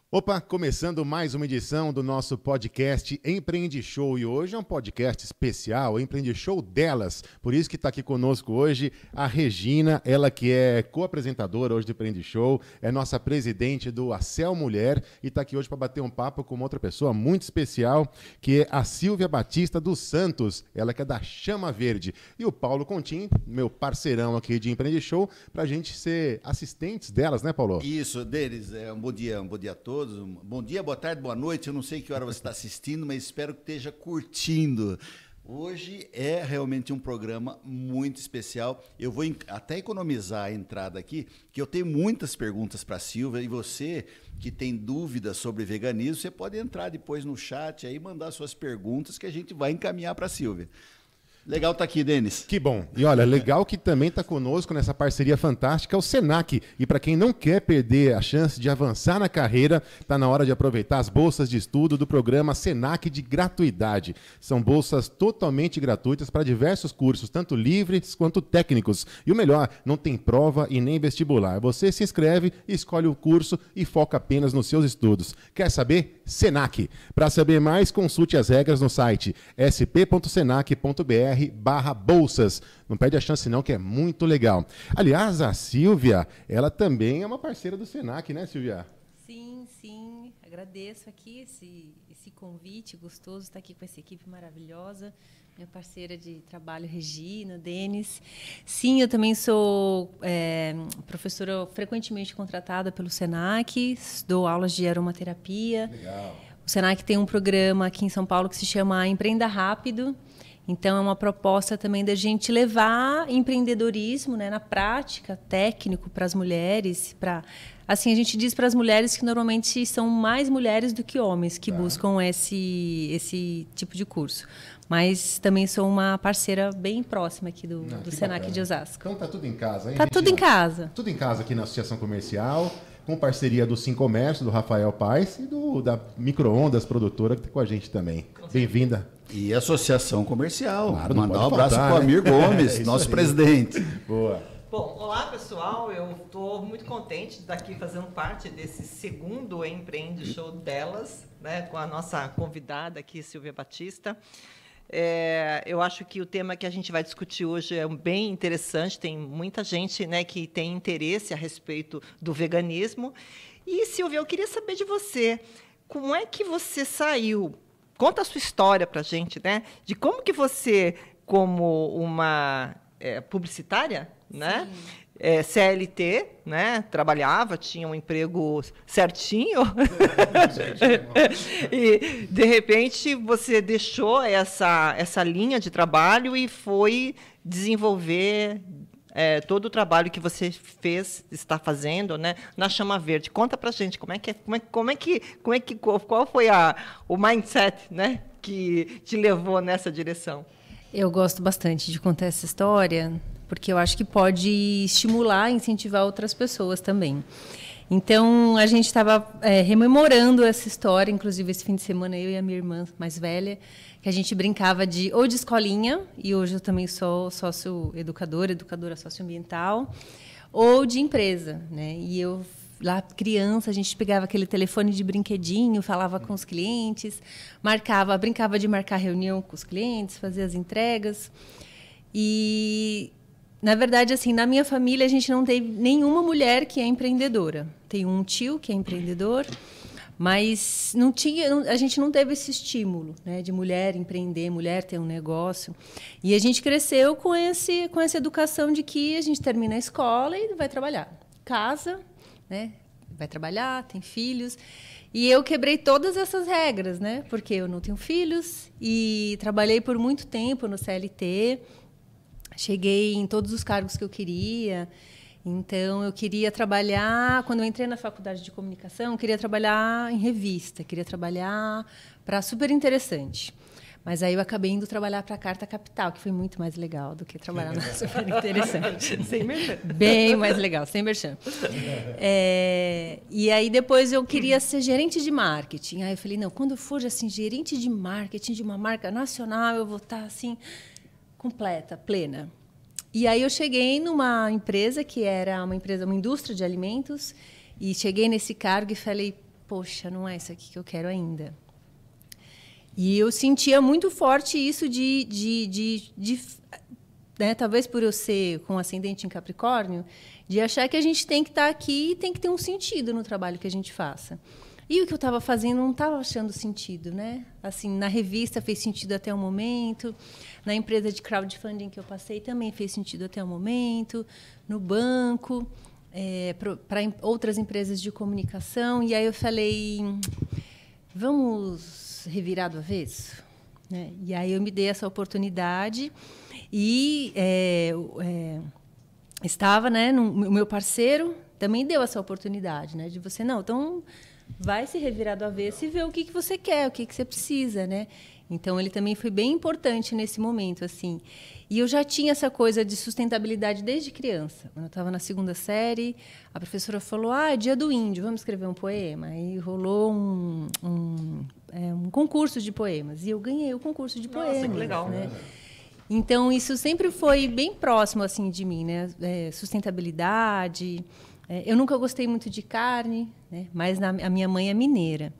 Opa, começando mais uma edição do nosso podcast Empreende Show. E hoje é um podcast especial, Empreende Show delas. Por isso que está aqui conosco hoje a Regina, ela que é co-apresentadora hoje do Empreende Show, é nossa presidente do Acel Mulher e está aqui hoje para bater um papo com uma outra pessoa muito especial, que é a Silvia Batista dos Santos, ela que é da Chama Verde. E o Paulo Contim, meu parceirão aqui de Empreende Show, para a gente ser assistentes delas, né, Paulo? Isso, deles. Um bom dia a todos. Bom dia, boa tarde, boa noite. Eu não sei que hora você está assistindo, mas espero que esteja curtindo. Hoje é realmente um programa muito especial. Eu vou até economizar a entrada aqui, que eu tenho muitas perguntas para a Silvia, e você que tem dúvidas sobre veganismo, você pode entrar depois no chat aí e mandar suas perguntas que a gente vai encaminhar para a Silvia. Legal estar aqui, Denis. Que bom. E olha, legal que também está conosco nessa parceria fantástica o Senac. E para quem não quer perder a chance de avançar na carreira, está na hora de aproveitar as bolsas de estudo do programa Senac de gratuidade. São bolsas totalmente gratuitas para diversos cursos, tanto livres quanto técnicos. E o melhor, não tem prova e nem vestibular. Você se inscreve, escolhe o curso e foca apenas nos seus estudos. Quer saber? Senac. Para saber mais, consulte as regras no site sp.senac.br/bolsas. Não perde a chance não, que é muito legal. Aliás, a Silvia, ela também é uma parceira do Senac, né, Silvia? Sim, sim. Agradeço aqui esse convite gostoso, estar aqui com essa equipe maravilhosa. Minha parceira de trabalho, Regina, Denis. Sim, eu também sou professora frequentemente contratada pelo Senac, dou aulas de aromaterapia. Legal. O Senac tem um programa aqui em São Paulo que se chama Empreenda Rápido. Então, é uma proposta também da gente levar empreendedorismo, né, na prática, técnico para as mulheres. Assim, a gente diz para as mulheres que normalmente são mais mulheres do que homens que buscam esse tipo de curso. Mas também sou uma parceira bem próxima aqui do Senac bacana. De Osasco. Então tá tudo em casa, hein? Tá tudo em casa. Tudo em casa aqui na Associação Comercial, com parceria do Sim Comércio, do Rafael Paes e da Microondas Produtora, que está com a gente também. Bem-vinda. E Associação Comercial. Claro, mandar um abraço para o Amir Gomes, nosso presidente. Boa. Bom, olá pessoal, eu estou muito contente de estar aqui fazendo parte desse segundo Empreende Show delas, né, com a nossa convidada aqui, Silvia Batista. Eu acho que o tema que a gente vai discutir hoje é bem interessante, tem muita gente, né, que tem interesse a respeito do veganismo. E, Silvia, eu queria saber de você, como é que você saiu? Conta a sua história para a gente, né, de como que você, como uma publicitária, né, CLT, né, trabalhava, tinha um emprego certinho, e de repente você deixou essa linha de trabalho e foi desenvolver todo o trabalho que você está fazendo, né, na Chama Verde. Conta pra gente qual foi o mindset, né, que te levou nessa direção. Eu gosto bastante de contar essa história, porque eu acho que pode estimular e incentivar outras pessoas também. Então, a gente estava rememorando essa história, inclusive esse fim de semana, eu e a minha irmã mais velha, que a gente brincava de escolinha, e hoje eu também sou educadora socioambiental, ou de empresa, né? E eu, lá criança, a gente pegava aquele telefone de brinquedinho, falava com os clientes, brincava de marcar reunião com os clientes, fazia as entregas. E, na verdade, assim, na minha família, a gente não teve nenhuma mulher que é empreendedora. Tem um tio que é empreendedor, mas a gente não teve esse estímulo, né, de mulher empreender, mulher ter um negócio. E a gente cresceu com essa educação de que a gente termina a escola e vai trabalhar. Casa, né, vai trabalhar, tem filhos. E eu quebrei todas essas regras, né, porque eu não tenho filhos e trabalhei por muito tempo no CLT. Cheguei em todos os cargos que eu queria. Então, eu queria trabalhar... Quando eu entrei na faculdade de comunicação, eu queria trabalhar em revista, queria trabalhar para Super Interessante. Mas aí eu acabei indo trabalhar para a Carta Capital, que foi muito mais legal do que trabalhar na Super Interessante. Sem merchan. Bem mais legal, sem merchan. E aí, depois, eu queria ser gerente de marketing. Aí eu falei, não, quando eu for assim, gerente de marketing de uma marca nacional, eu vou estar assim, completa, plena. E aí eu cheguei numa empresa que era uma indústria de alimentos, e cheguei nesse cargo e falei, poxa, não é isso aqui que eu quero ainda. E eu sentia muito forte isso né, talvez por eu ser com ascendente em Capricórnio, de achar que a gente tem que estar aqui e tem que ter um sentido no trabalho que a gente faça. E o que eu estava fazendo não estava achando sentido, né? Assim, na revista fez sentido até o momento, na empresa de crowdfunding que eu passei também fez sentido até o momento, no banco, para outras empresas de comunicação. E aí eu falei, vamos revirar do avesso? Né? E aí eu me dei essa oportunidade e estava, né, o meu parceiro também deu essa oportunidade, né, de você, não, então vai se revirar do avesso e ver o que você quer, o que você precisa, né? Então, ele também foi bem importante nesse momento, assim. E eu já tinha essa coisa de sustentabilidade desde criança. Quando eu estava na 2ª série, a professora falou, é dia do índio, vamos escrever um poema. Aí rolou um concurso de poemas. E eu ganhei o concurso de poemas. Nossa, que legal. Né? Então, isso sempre foi bem próximo assim, de mim, né? Sustentabilidade. Eu nunca gostei muito de carne, né? Mas a minha mãe é mineira.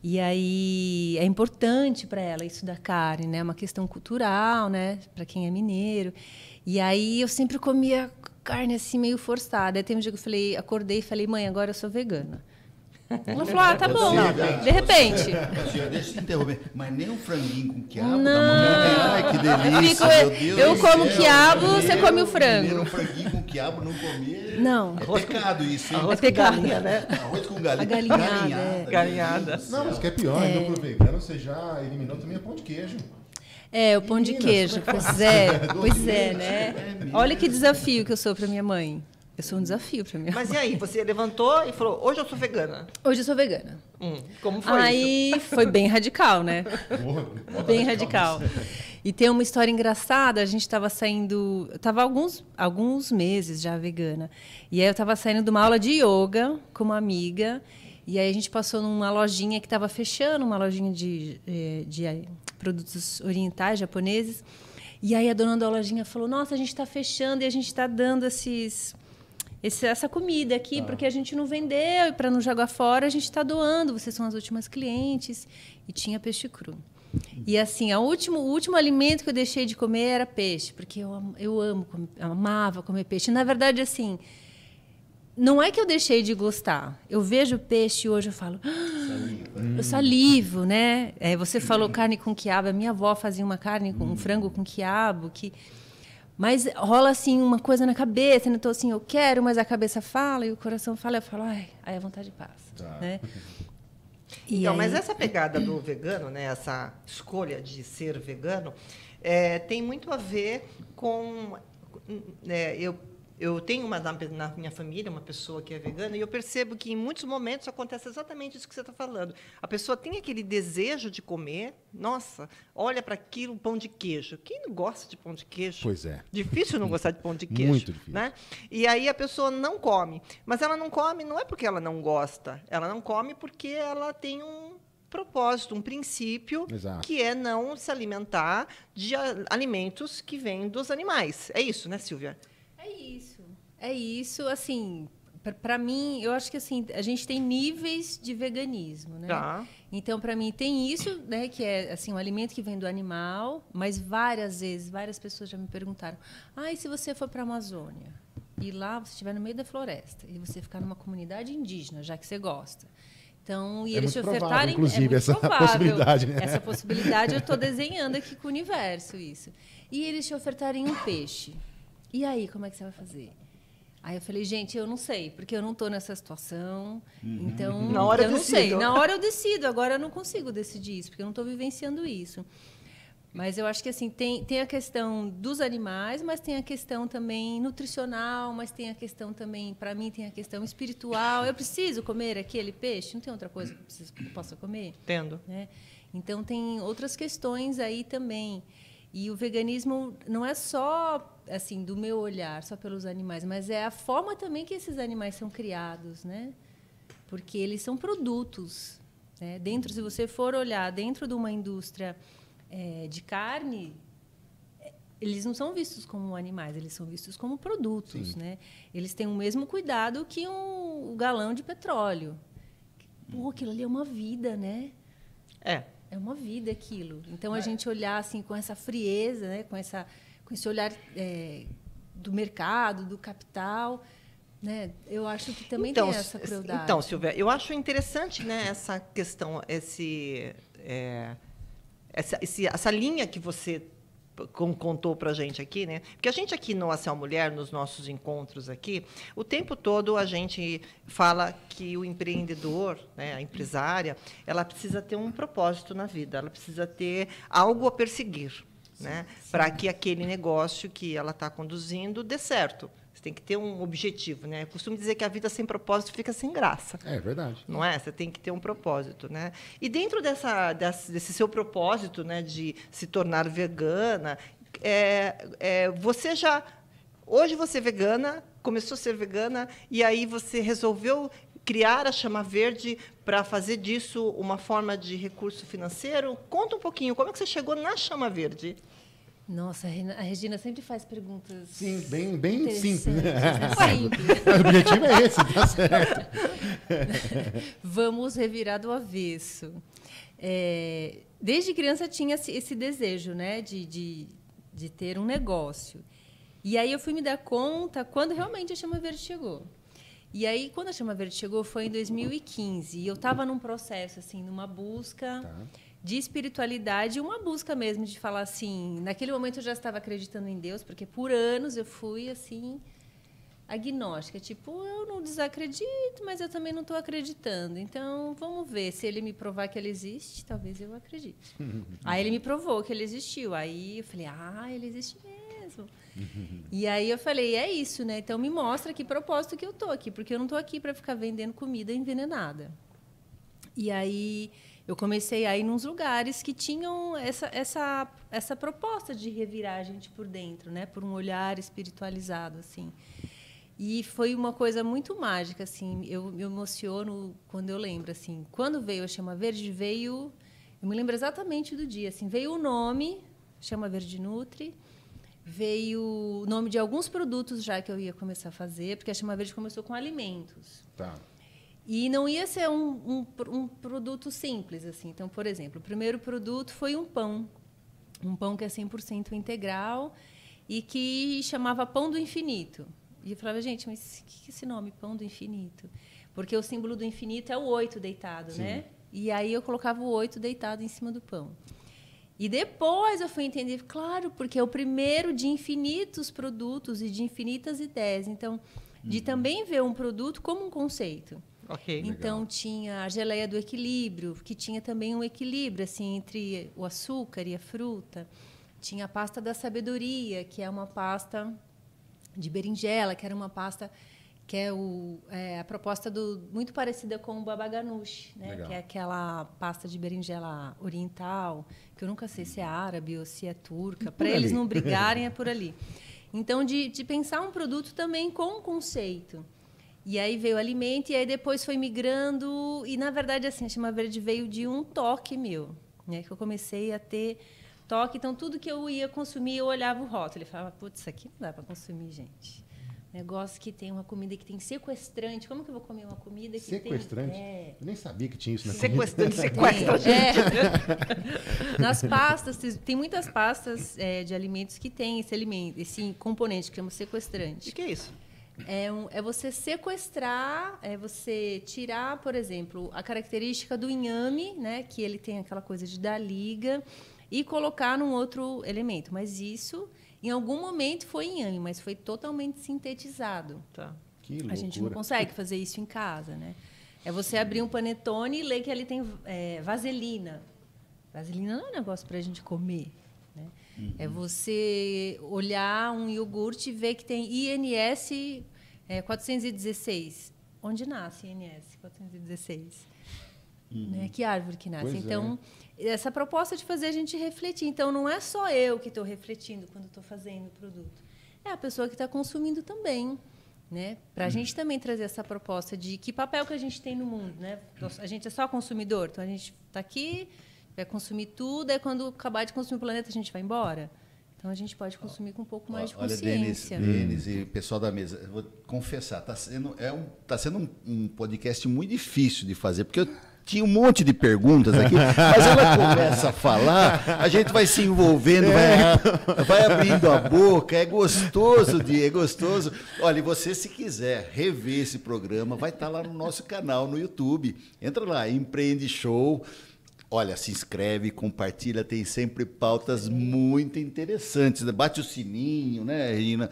E aí é importante para ela isso da carne, né? É uma questão cultural, né? Para quem é mineiro. E aí eu sempre comia carne assim meio forçada. Aí tem um dia que eu acordei e falei, mãe, agora eu sou vegana. Ela falou, tá bom, de repente. Deixa eu te interromper, mas nem um franguinho com quiabo não. da mamãe. Ai, que delícia, meu Deus. Eu como quiabo, você come o frango. Um franguinho com quiabo, não comer. Não. É pecado isso, hein? É pecado. Galinha, né? Arroz com galinha. A galinhada. Galinhada. Não, mas o que é pior, ainda pro vegano, você já eliminou também o pão de queijo. O pão de queijo. Pois é, né? Olha que desafio que eu sou para minha mãe. Eu sou um desafio para minha mãe. Mas e aí, você levantou e falou, hoje eu sou vegana? Hoje eu sou vegana. Como foi isso? Aí foi bem radical, né? Bem radical. E tem uma história engraçada, a gente estava saindo... Estava alguns meses já vegana. E aí eu estava saindo de uma aula de yoga com uma amiga. E aí a gente passou numa lojinha que estava fechando, uma lojinha de produtos orientais, japoneses. E aí a dona da lojinha falou, nossa, a gente está fechando e a gente está dando essa comida aqui, porque a gente não vendeu, e para não jogar fora, a gente está doando, vocês são as últimas clientes. E tinha peixe cru. E assim, o último alimento que eu deixei de comer era peixe, porque eu amava comer peixe. E, na verdade, assim, não é que eu deixei de gostar. Eu vejo peixe e hoje eu falo, eu salivo, né? Você falou carne com quiabo, a minha avó fazia uma carne com um frango com quiabo, mas rola assim uma coisa na cabeça, né? Então assim, eu quero, mas a cabeça fala e o coração fala, eu falo, aí a vontade passa, né? Então, mas essa pegada do vegano, né? Essa escolha de ser vegano, tem muito a ver com eu tenho na minha família uma pessoa que é vegana e eu percebo que em muitos momentos acontece exatamente isso que você está falando. A pessoa tem aquele desejo de comer, nossa, olha para aquilo, pão de queijo. Quem não gosta de pão de queijo? Pois é. Difícil não gostar de pão de queijo. Muito difícil. Né? E aí a pessoa não come. Mas ela não come não é porque ela não gosta. Ela não come porque ela tem um propósito, um princípio, Exato. Que é não se alimentar de alimentos que vêm dos animais. É isso, né, Silvia? É isso, assim, para mim, eu acho que assim, a gente tem níveis de veganismo, né? Tá. Então, para mim, tem isso, né, que é assim, um alimento que vem do animal, mas várias vezes, várias pessoas já me perguntaram, e se você for para a Amazônia, e lá você estiver no meio da floresta, e você ficar numa comunidade indígena, já que você gosta, então, e eles te ofertarem... Inclusive, é essa provável, possibilidade, né? Essa possibilidade, eu estou desenhando aqui com o universo, isso. E eles te ofertarem um peixe. E aí, como é que você vai fazer? Aí eu falei, gente, eu não sei, porque eu não estou nessa situação, então na hora eu não sei. Na hora eu decido, agora eu não consigo decidir isso, porque eu não estou vivenciando isso. Mas eu acho que assim tem a questão dos animais, mas tem a questão também nutricional, mas tem a questão também, para mim, tem a questão espiritual. Eu preciso comer aquele peixe? Não tem outra coisa que eu possa comer? Entendo. Né? Então, tem outras questões aí também. E o veganismo não é só, assim, do meu olhar, só pelos animais, mas é a forma também que esses animais são criados, né? Porque eles são produtos, né? Se você for olhar dentro de uma indústria de carne, eles não são vistos como animais, eles são vistos como produtos, né? Eles têm o mesmo cuidado que um galão de petróleo. pô, aquilo ali é uma vida, né? É uma vida aquilo. Então, a gente olhar assim com essa frieza, né? com esse olhar do mercado, do capital, né? Eu acho que também tem essa crueldade. Então, Silvia, eu acho interessante, né, essa questão, essa linha que você contou para a gente aqui, né? Porque a gente aqui no A Céu Mulher, nos nossos encontros aqui, o tempo todo a gente fala que o empreendedor, né, a empresária, ela precisa ter um propósito na vida, ela precisa ter algo a perseguir, né, para que aquele negócio que ela está conduzindo dê certo. Você tem que ter um objetivo, né? Eu costumo dizer que a vida sem propósito fica sem graça. É verdade. Não é? Você tem que ter um propósito, né? E dentro desse seu propósito, né, de se tornar vegana, hoje você é vegana, começou a ser vegana e aí você resolveu criar a Chama Verde para fazer disso uma forma de recurso financeiro. Conta um pouquinho, como é que você chegou na Chama Verde? Nossa, a Regina sempre faz perguntas. Sim, bem simples. Né? Simples. O objetivo é esse, tá certo. Vamos revirar do avesso. Desde criança tinha esse desejo, né, de ter um negócio. E aí eu fui me dar conta quando realmente a Chama Verde chegou. E aí, quando a Chama Verde chegou, foi em 2015. E eu estava num processo, assim, numa busca de espiritualidade, uma busca mesmo de falar assim... Naquele momento eu já estava acreditando em Deus, porque por anos eu fui, assim, agnóstica. Tipo, eu não desacredito, mas eu também não estou acreditando. Então, vamos ver. Se ele me provar que ele existe, talvez eu acredite. Aí ele me provou que ele existiu. Aí eu falei, ele existe mesmo. E aí eu falei, é isso, né? Então me mostra que propósito que eu tô aqui, porque eu não tô aqui para ficar vendendo comida envenenada. E aí eu comecei a ir nos lugares que tinham essa proposta de revirar a gente por dentro, né? Por um olhar espiritualizado, assim. E foi uma coisa muito mágica, assim. Eu me emociono quando eu lembro, assim. Quando veio a Chama Verde, eu me lembro exatamente do dia, assim. Veio o nome, Chama Verde Nutri. Veio o nome de alguns produtos já que eu ia começar a fazer, porque a Chama Verde começou com alimentos. Tá. E não ia ser um produto simples, assim. Então, por exemplo, o primeiro produto foi um pão que é 100% integral e que chamava Pão do Infinito. E eu falava, gente, mas o que é esse nome, Pão do Infinito? Porque o símbolo do infinito é o 8 deitado, sim, né? E aí eu colocava o 8 deitado em cima do pão. E depois eu fui entender, claro, porque é o primeiro de infinitos produtos e de infinitas ideias. Então, de também ver um produto como um conceito. Ok. Então, legal. Tinha a geleia do equilíbrio, que tinha também um equilíbrio assim, entre o açúcar e a fruta. Tinha a pasta da sabedoria, que é uma pasta de berinjela, que era uma pasta que é a proposta muito parecida com o baba ganoush, né? Legal. Que é aquela pasta de berinjela oriental, que eu nunca sei se é árabe ou se é turca. Para eles não brigarem, é por ali. Então, de pensar um produto também com um conceito. E aí veio o alimento, e aí depois foi migrando. E, na verdade, assim, a Chama Verde veio de um toque meu, né? Que eu comecei a ter toque. Então, tudo que eu ia consumir, eu olhava o rótulo e falava, putz, isso aqui não dá para consumir, gente. Negócio que tem uma comida que tem sequestrante. Como que eu vou comer uma comida que sequestrante? tem... Eu nem sabia que tinha isso na Sequestrante, sequestra, gente. Nas pastas, tem muitas pastas de alimentos que tem esse componente que chama sequestrante. O que é isso? É você sequestrar, é você tirar, por exemplo, a característica do inhame, né, que ele tem aquela coisa de dar liga, e colocar num outro elemento. Mas isso... Em algum momento foi inhame, mas foi totalmente sintetizado. Tá. Que loucura. A gente não consegue fazer isso em casa, né? É você abrir um panetone e ler que ali tem vaselina. Vaselina não é um negócio para a gente comer, né? É você olhar um iogurte e ver que tem INS 416. Onde nasce INS 416? Né? Que árvore que nasce? Pois então, essa proposta de fazer a gente refletir. Então, não é só eu que estou refletindo quando estou fazendo o produto. É a pessoa que está consumindo também. Né? Para a gente também trazer essa proposta de que papel que a gente tem no mundo. Né? A gente é só consumidor. Então, a gente está aqui, vai consumir tudo. Aí, quando acabar de consumir o planeta, a gente vai embora. Então a gente pode consumir com um pouco mais de Olha, consciência. Denis e pessoal da mesa, eu vou confessar, está sendo um podcast muito difícil de fazer, porque eu tinha um monte de perguntas aqui, mas ela começa a falar, a gente vai se envolvendo, vai abrindo a boca, é gostoso. Olha, e você, se quiser rever esse programa, vai estar lá no nosso canal no YouTube. Entra lá, Empreende Show. Olha, se inscreve, compartilha, tem sempre pautas muito interessantes. Bate o sininho, né, Regina?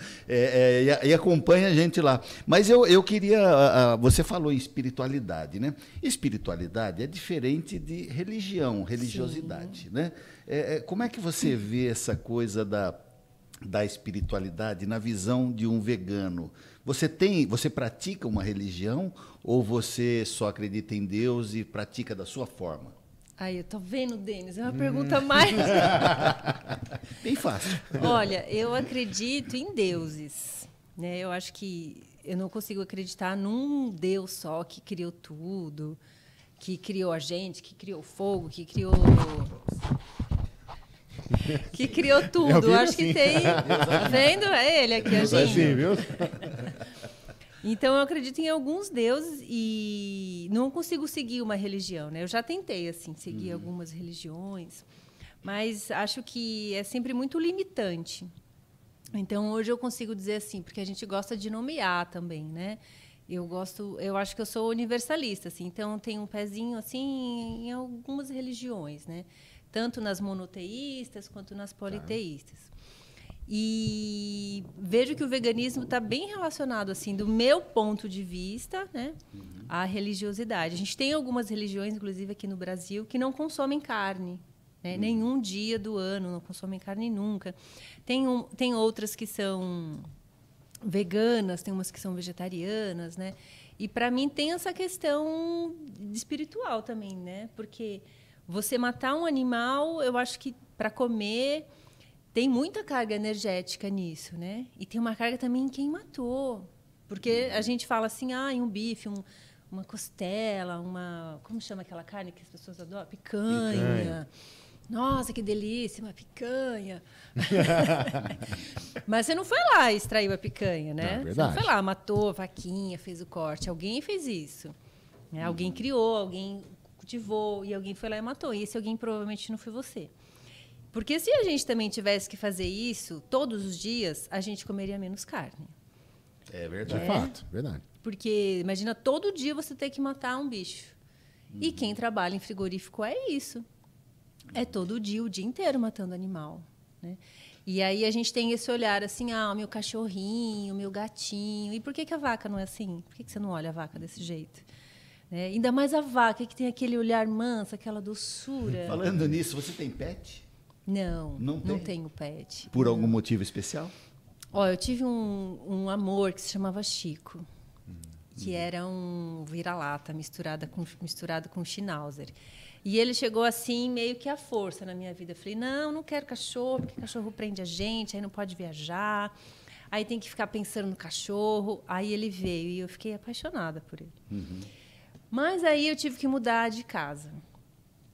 E acompanha a gente lá. Mas eu queria... Você falou em espiritualidade, né? Espiritualidade é diferente de religiosidade, né? Como é que você vê essa coisa da espiritualidade na visão de um vegano? Você pratica uma religião ou você só acredita em Deus e pratica da sua forma? Aí, eu tô vendo, Denis, é uma pergunta mais... Bem fácil. Olha, eu acredito em deuses, né? Eu acho que eu não consigo acreditar num Deus só que criou tudo, que criou a gente, que criou o fogo, que criou tudo. Eu acho que tem... Tá vendo? É ele aqui, a gente. Assim, viu? Então, eu acredito em alguns deuses e não consigo seguir uma religião, né? Eu já tentei, assim, seguir algumas religiões, mas acho que é sempre muito limitante. Então, hoje eu consigo dizer assim, porque a gente gosta de nomear também, né? Eu acho que eu sou universalista, assim, então tenho um pezinho, assim, em algumas religiões, né? Tanto nas monoteístas quanto nas politeístas. E vejo que o veganismo está bem relacionado, assim, do meu ponto de vista, né, à religiosidade. A gente tem algumas religiões, inclusive aqui no Brasil, que não consomem carne, né? Nenhum dia do ano não consomem carne nunca. Tem outras que são veganas, tem umas que são vegetarianas, né? E para mim tem essa questão espiritual também, né? Porque você matar um animal, eu acho que para comer tem muita carga energética nisso, né? E tem uma carga também em quem matou. Porque a gente fala assim, um bife, uma costela, como chama aquela carne que as pessoas adoram? Picanha. Nossa, que delícia, uma picanha. Mas você não foi lá e extraiu a picanha, né? Você não foi lá, matou a vaquinha, fez o corte. Alguém fez isso. Né? Alguém criou, alguém cultivou, e alguém foi lá e matou. E esse alguém provavelmente não foi você. Porque se a gente também tivesse que fazer isso todos os dias, a gente comeria menos carne. É verdade. De fato, verdade. Porque imagina todo dia você ter que matar um bicho. E quem trabalha em frigorífico é isso. É todo dia, o dia inteiro matando animal, né? E aí a gente tem esse olhar assim, o meu cachorrinho, o meu gatinho. E por que a vaca não é assim? Por que você não olha a vaca desse jeito? Né? Ainda mais a vaca, que tem aquele olhar manso, aquela doçura. Falando nisso, você tem pet? Não tenho pet. Por algum motivo especial? Eu tive um amor que se chamava Chico, que era um vira-lata misturado com Schnauzer. E ele chegou assim, meio que à força na minha vida. Eu falei, não quero cachorro, porque cachorro prende a gente, aí não pode viajar, aí tem que ficar pensando no cachorro. Aí ele veio e eu fiquei apaixonada por ele. Mas aí eu tive que mudar de casa.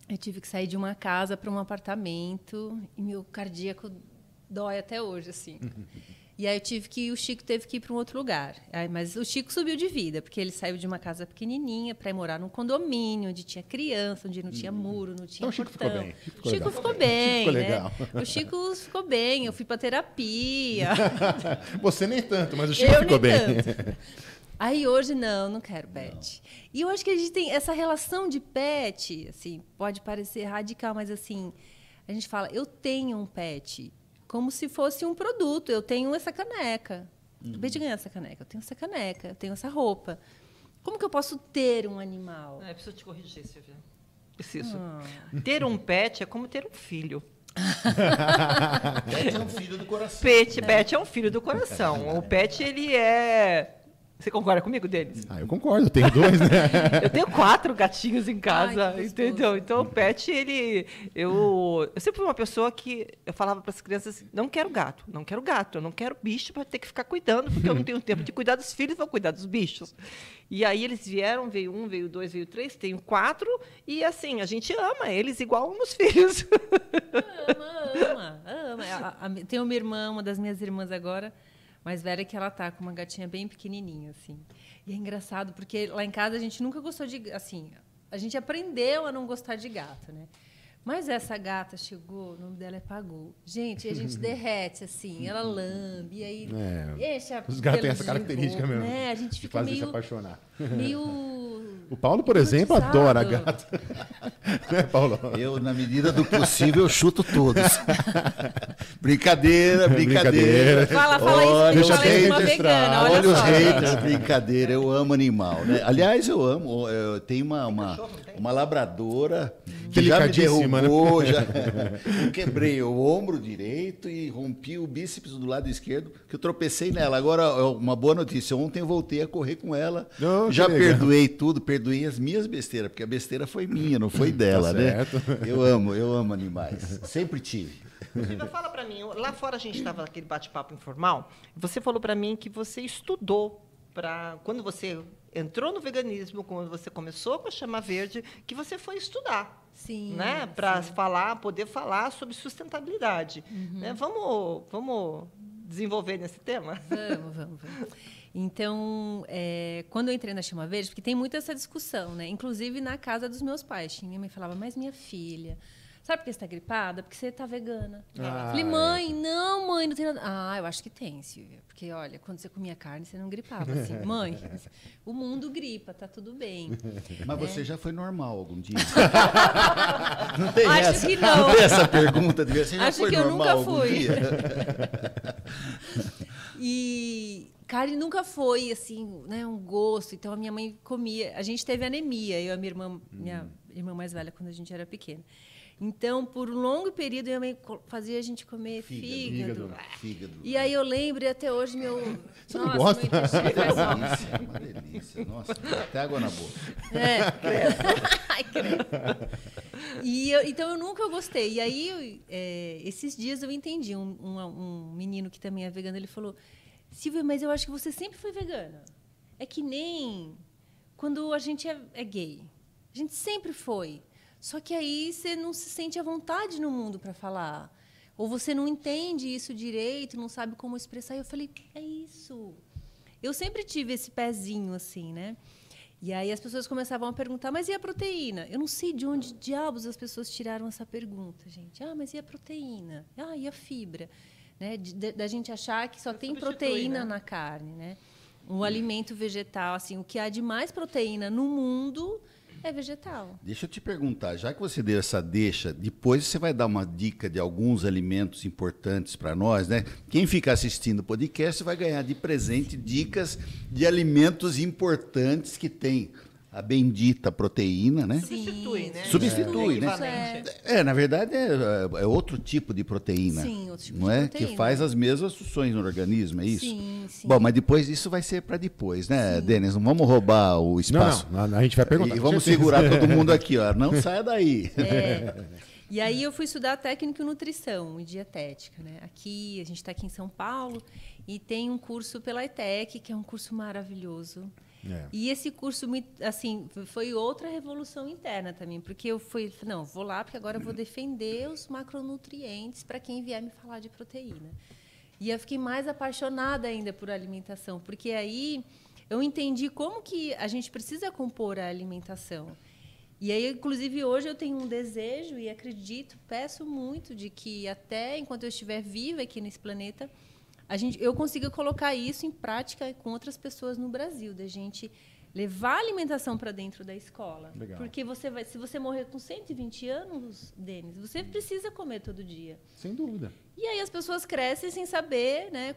Eu tive que sair de uma casa para um apartamento e meu cardíaco dói até hoje, assim. E aí o Chico teve que ir para um outro lugar. Mas o Chico subiu de vida, porque ele saiu de uma casa pequenininha para ir morar num condomínio, onde tinha criança, onde não tinha muro, não tinha então, portão. O Chico ficou bem. O Chico ficou bem, eu fui para terapia. Você nem tanto, mas o Chico ficou bem. Aí hoje não quero pet. E eu acho que a gente tem essa relação de pet, assim, pode parecer radical, mas assim, a gente fala, eu tenho um pet como se fosse um produto. Eu tenho essa caneca. Acabei de ganhar essa caneca. Eu tenho essa caneca, eu tenho essa roupa. Como que eu posso ter um animal? Eu preciso te corrigir, Silvia. Preciso. Ter um pet é como ter um filho. Pet é um filho do coração. Pet é um filho do coração. O pet, ele é... Você concorda comigo, Denis? Eu concordo, eu tenho 2, né? Eu tenho 4 gatinhos em casa, Ai, entendeu? Então, o pet, eu sempre fui uma pessoa que eu falava para as crianças assim, não quero gato, eu não quero bicho para ter que ficar cuidando, porque eu não tenho tempo de cuidar dos filhos, vou cuidar dos bichos. E aí eles vieram, veio 1, veio 2, veio 3, tenho 4, e assim, a gente ama eles igual nos filhos. Ama. ama. Tem uma irmã, uma das minhas irmãs agora, mais velha, que ela tá com uma gatinha bem pequenininha, assim. E é engraçado, porque lá em casa a gente nunca gostou de... Assim, a gente aprendeu a não gostar de gato, né? Mas essa gata chegou, o nome dela é Pagu. Gente, a gente derrete, assim, ela lambe, e aí deixa os gatos têm essa característica mesmo. Né? A gente fica meio... se apaixonar. Meio... O Paulo, por exemplo, adora gato. Né, Paulo? Eu, na medida do possível, chuto todos. Brincadeira. Fala isso para uma vegana, olha os só. haters, brincadeira. Eu amo animal, né? Aliás, eu tenho uma labradora que já me derrubou, eu quebrei o ombro direito e rompi o bíceps do lado esquerdo, que eu tropecei nela. Agora, uma boa notícia, ontem eu voltei a correr com ela, já perdoei tudo, perdoei as minhas besteiras, porque a besteira foi minha, não foi dela, né? Eu amo animais, sempre tive. Silvia, fala para mim, lá fora a gente estava naquele bate-papo informal, você falou para mim que você estudou quando você entrou no veganismo, quando você começou com a Chama Verde, que você foi estudar. Sim. Né? Para poder falar sobre sustentabilidade. Né? Vamos desenvolver nesse tema? Vamos. Então, quando eu entrei na Chama Verde, porque tem muita essa discussão, né? Inclusive na casa dos meus pais. Minha mãe falava, mas minha filha, sabe por que você está gripada? Porque você está vegana. Falei, mãe, não tem nada. Eu acho que tem, Silvia. Porque, olha, quando você comia carne, você não gripava assim. Mãe, o mundo gripa, tá tudo bem. Mas você já foi normal algum dia? Não tem acho essa, que não. Não tem essa pergunta de você já acho foi que normal eu nunca algum fui. dia? E carne nunca foi assim, né, um gosto. Então a minha mãe comia. A gente teve anemia, eu e a minha irmã mais velha, quando a gente era pequena. Então, por um longo período, minha mãe fazia a gente comer fígado. E aí eu lembro, e até hoje, Você não gosta? Meu intestino faz mal. Uma delícia. Nossa, até água na boca. Ai, credo. Então, eu nunca gostei. E aí, esses dias, eu entendi. Um menino que também é vegano, ele falou, Silvia, mas eu acho que você sempre foi vegana. É que nem quando a gente é gay. A gente sempre foi. Só que aí você não se sente à vontade no mundo para falar. Ou você não entende isso direito, não sabe como expressar. E eu falei, é isso. Eu sempre tive esse pezinho assim, né? E aí as pessoas começavam a perguntar, mas e a proteína? Eu não sei de onde diabos as pessoas tiraram essa pergunta, gente. Mas e a proteína? E a fibra? Né? Da gente achar que só tem proteína, né, na carne, né? Um alimento vegetal, assim, o que há de mais proteína no mundo é vegetal. Deixa eu te perguntar, já que você deu essa deixa, depois você vai dar uma dica de alguns alimentos importantes para nós, né? Quem fica assistindo o podcast vai ganhar de presente dicas de alimentos importantes que tem a bendita proteína, né? Substitui, né? Substitui, né? Na verdade é outro tipo de proteína. Sim, outro tipo não de é? proteína. Que faz as mesmas funções no organismo, é isso? Sim. Bom, mas depois isso vai ser para depois, né, Denis? Não vamos roubar o espaço. Não, a gente vai perguntar. E vamos segurar todo mundo aqui, ó. Não saia daí. E aí eu fui estudar técnica em nutrição e dietética, né? Aqui, a gente está aqui em São Paulo e tem um curso pela ETEC, que é um curso maravilhoso. E esse curso, assim, foi outra revolução interna também, porque eu vou lá, porque agora eu vou defender os macronutrientes para quem vier me falar de proteína. E eu fiquei mais apaixonada ainda por alimentação, porque aí eu entendi como que a gente precisa compor a alimentação. E aí, inclusive, hoje eu tenho um desejo e acredito, peço muito de que até enquanto eu estiver viva aqui nesse planeta, eu consiga colocar isso em prática com outras pessoas no Brasil, da gente levar a alimentação para dentro da escola. Legal. Porque se você morrer com 120 anos, Denis, você precisa comer todo dia. Sem dúvida. E aí as pessoas crescem sem saber, né,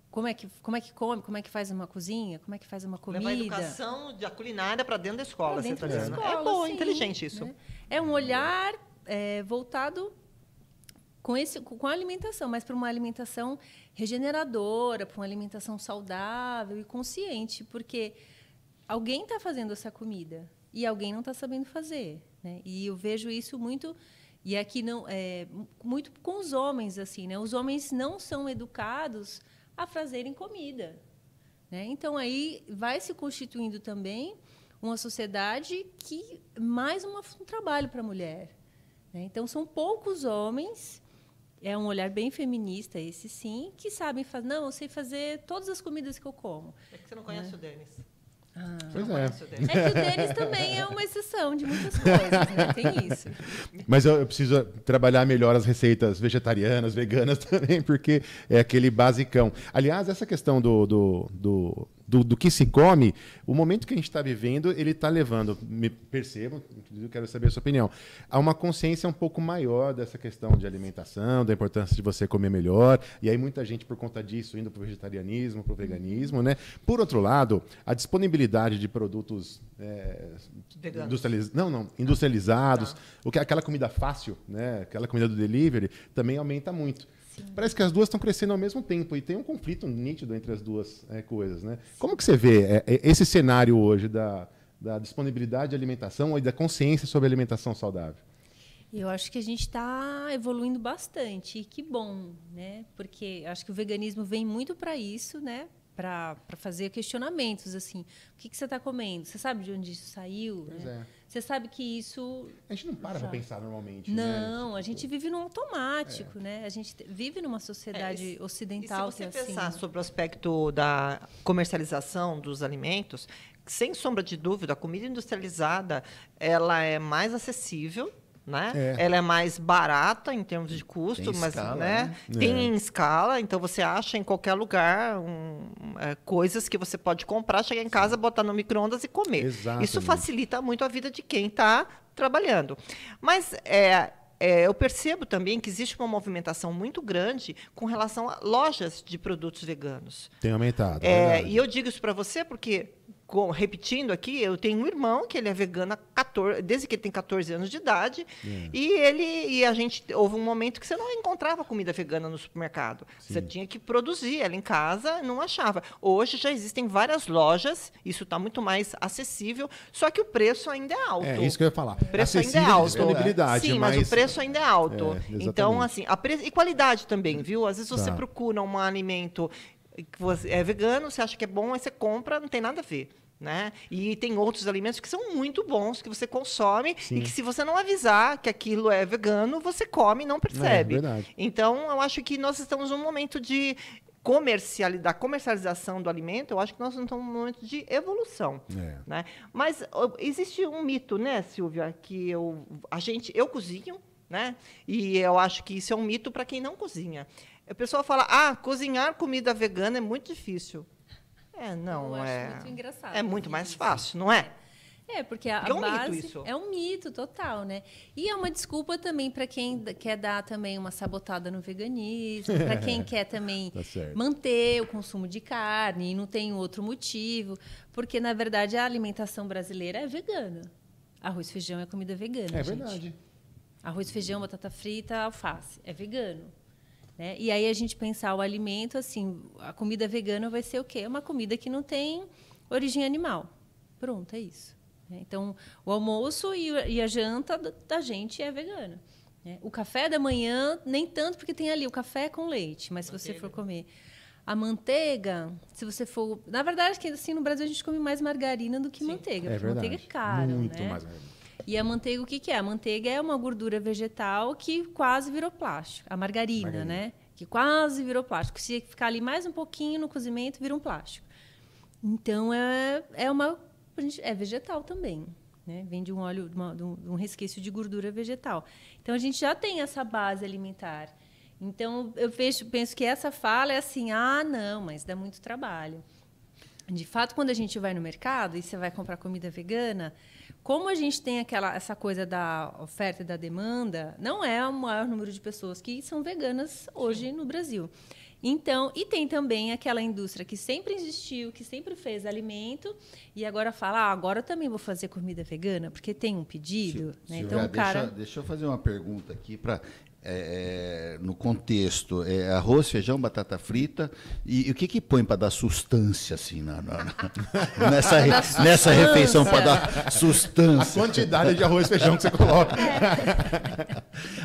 como é que come, como é que faz uma cozinha, como é que faz uma comida. Levar a educação da culinária para dentro da escola, Pra dentro você está da dizendo. escola, É bom, sim, inteligente isso. Né? É um olhar voltado com a alimentação, mas para uma alimentação regeneradora, para uma alimentação saudável e consciente, porque alguém está fazendo essa comida e alguém não está sabendo fazer, né? E eu vejo isso muito, e aqui não muito com os homens assim, né? Os homens não são educados a fazerem comida, né? Então aí vai se constituindo também uma sociedade que mais um trabalho para a mulher, né? Então são poucos homens. É um olhar bem feminista, esse sim, que sabem fazer. Não, eu sei fazer todas as comidas que eu como. É que você não conhece o Denis. Pois Não é. conhece o Denis. É que o Denis também é uma exceção de muitas coisas, né? Tem isso. Mas eu preciso trabalhar melhor as receitas vegetarianas, veganas também, porque é aquele basicão. Aliás, essa questão do que se come, o momento que a gente está vivendo, ele está levando, me percebo, inclusive quero saber a sua opinião, a uma consciência um pouco maior dessa questão de alimentação, da importância de você comer melhor, e aí muita gente, por conta disso, indo para o vegetarianismo, para o veganismo, né? Por outro lado, a disponibilidade de produtos industrializados, aquela comida fácil, né? Aquela comida do delivery, também aumenta muito. Sim. Parece que as duas estão crescendo ao mesmo tempo e tem um conflito nítido entre as duas coisas, né? Como que você vê esse cenário hoje da disponibilidade de alimentação e da consciência sobre alimentação saudável? Eu acho que a gente está evoluindo bastante, e que bom, né? Porque acho que o veganismo vem muito para isso, né? Para fazer questionamentos, assim. O que você está comendo? Você sabe de onde isso saiu? Pois né? Você sabe que isso... A gente não para pensar normalmente. Não, né? A gente vive num automático, né? A gente vive numa sociedade ocidental. E se você que é pensar assim, sobre o aspecto da comercialização dos alimentos, sem sombra de dúvida, a comida industrializada ela é mais acessível, né? Ela é mais barata em termos de custo, tem mas escala, né? Tem em escala, então você acha em qualquer lugar coisas que você pode comprar, chegar em casa, botar no micro-ondas e comer. Exatamente. Isso facilita muito a vida de quem está trabalhando. Mas eu percebo também que existe uma movimentação muito grande com relação a lojas de produtos veganos. Tem aumentado. E eu digo isso para você porque, repetindo aqui, eu tenho um irmão que ele é vegano desde que ele tem 14 anos de idade. E a gente houve um momento que você não encontrava comida vegana no supermercado. Sim. Você tinha que produzir ela em casa, não achava. Hoje já existem várias lojas, isso está muito mais acessível, só que o preço ainda é alto. É isso que eu ia falar. O preço acessível ainda é alto. Disponibilidade. Sim, mas o preço ainda é alto. Então, assim, e qualidade também, viu? Às vezes você procura um alimento que você é vegano, você acha que é bom, aí você compra, não tem nada a ver. Né? E tem outros alimentos que são muito bons, que você consome. Sim. E que se você não avisar que aquilo é vegano, você come e não percebe. Então, eu acho que nós estamos num momento de comercialização do alimento. Eu acho que nós estamos num momento de evolução. Né? Mas existe um mito, né, Silvia, que eu cozinho, né? E eu acho que isso é um mito para quem não cozinha. A pessoa fala, cozinhar comida vegana é muito difícil. Não é. Muito engraçado. É muito mais fácil, não é? Porque a base mito isso. É um mito total, né? E é uma desculpa também para quem quer dar também uma sabotada no veganismo, para quem quer também manter o consumo de carne e não tem outro motivo, porque na verdade a alimentação brasileira é vegana. Arroz e feijão é comida vegana. É verdade. Arroz, feijão, batata frita, alface é vegano. Né? E aí a gente pensar o alimento, assim, a comida vegana vai ser o quê? Uma comida que não tem origem animal. Pronto, é isso. Então, o almoço e a janta da gente é vegana. Né? O café da manhã, nem tanto, porque tem ali o café com leite, mas se você for comer a manteiga, se você for... Na verdade, assim, no Brasil a gente come mais margarina do que manteiga, porque manteiga é caro. Muito mais margarina. E a manteiga, o que é? A manteiga é uma gordura vegetal que quase virou plástico. A margarina, né? Que quase virou plástico. Se ficar ali mais um pouquinho no cozimento, vira um plástico. Então, é vegetal também. Né? Vem de um óleo, de um resquício de gordura vegetal. Então, a gente já tem essa base alimentar. Então, eu penso que essa fala é assim, não, mas dá muito trabalho. De fato, quando a gente vai no mercado e você vai comprar comida vegana, como a gente tem essa coisa da oferta e da demanda, não é o maior número de pessoas que são veganas hoje no Brasil. Então, e tem também aquela indústria que sempre existiu, que sempre fez alimento e agora fala, agora eu também vou fazer comida vegana, porque tem um pedido. Né? Então, deixa eu fazer uma pergunta aqui para... no contexto, arroz, feijão, batata frita e o que põe para dar sustância assim nessa refeição para dar sustância? A quantidade de arroz e feijão que você coloca.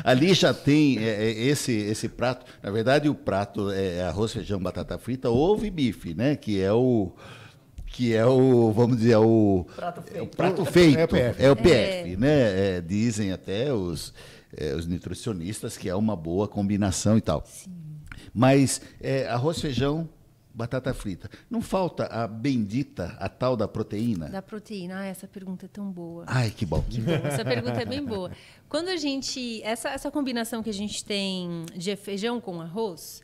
Ali já tem esse prato. Na verdade, o prato é arroz, feijão, batata frita, ovo e bife, né? Que é o, vamos dizer, o prato feito. É o PF, né? Dizem até os os nutricionistas que é uma boa combinação e tal. Sim. Mas arroz, feijão, batata frita. Não falta a bendita, a tal da proteína? Da proteína. Essa pergunta é tão boa. Ai, que bom. Que bom. Essa pergunta é bem boa. Quando a gente... Essa combinação que a gente tem de feijão com arroz,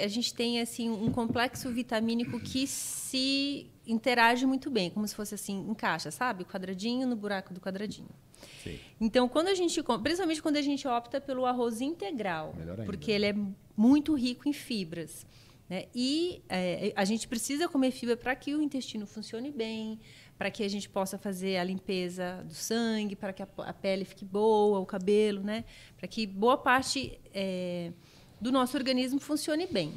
a gente tem assim, um complexo vitamínico que se interage muito bem, como se fosse assim, encaixa, sabe? O quadradinho no buraco do quadradinho. Sim. Então, principalmente quando a gente opta pelo arroz integral, porque ele é muito rico em fibras. Né? E a gente precisa comer fibra para que o intestino funcione bem, para que a gente possa fazer a limpeza do sangue, para que a pele fique boa, o cabelo, né? Para que boa parte do nosso organismo funcione bem.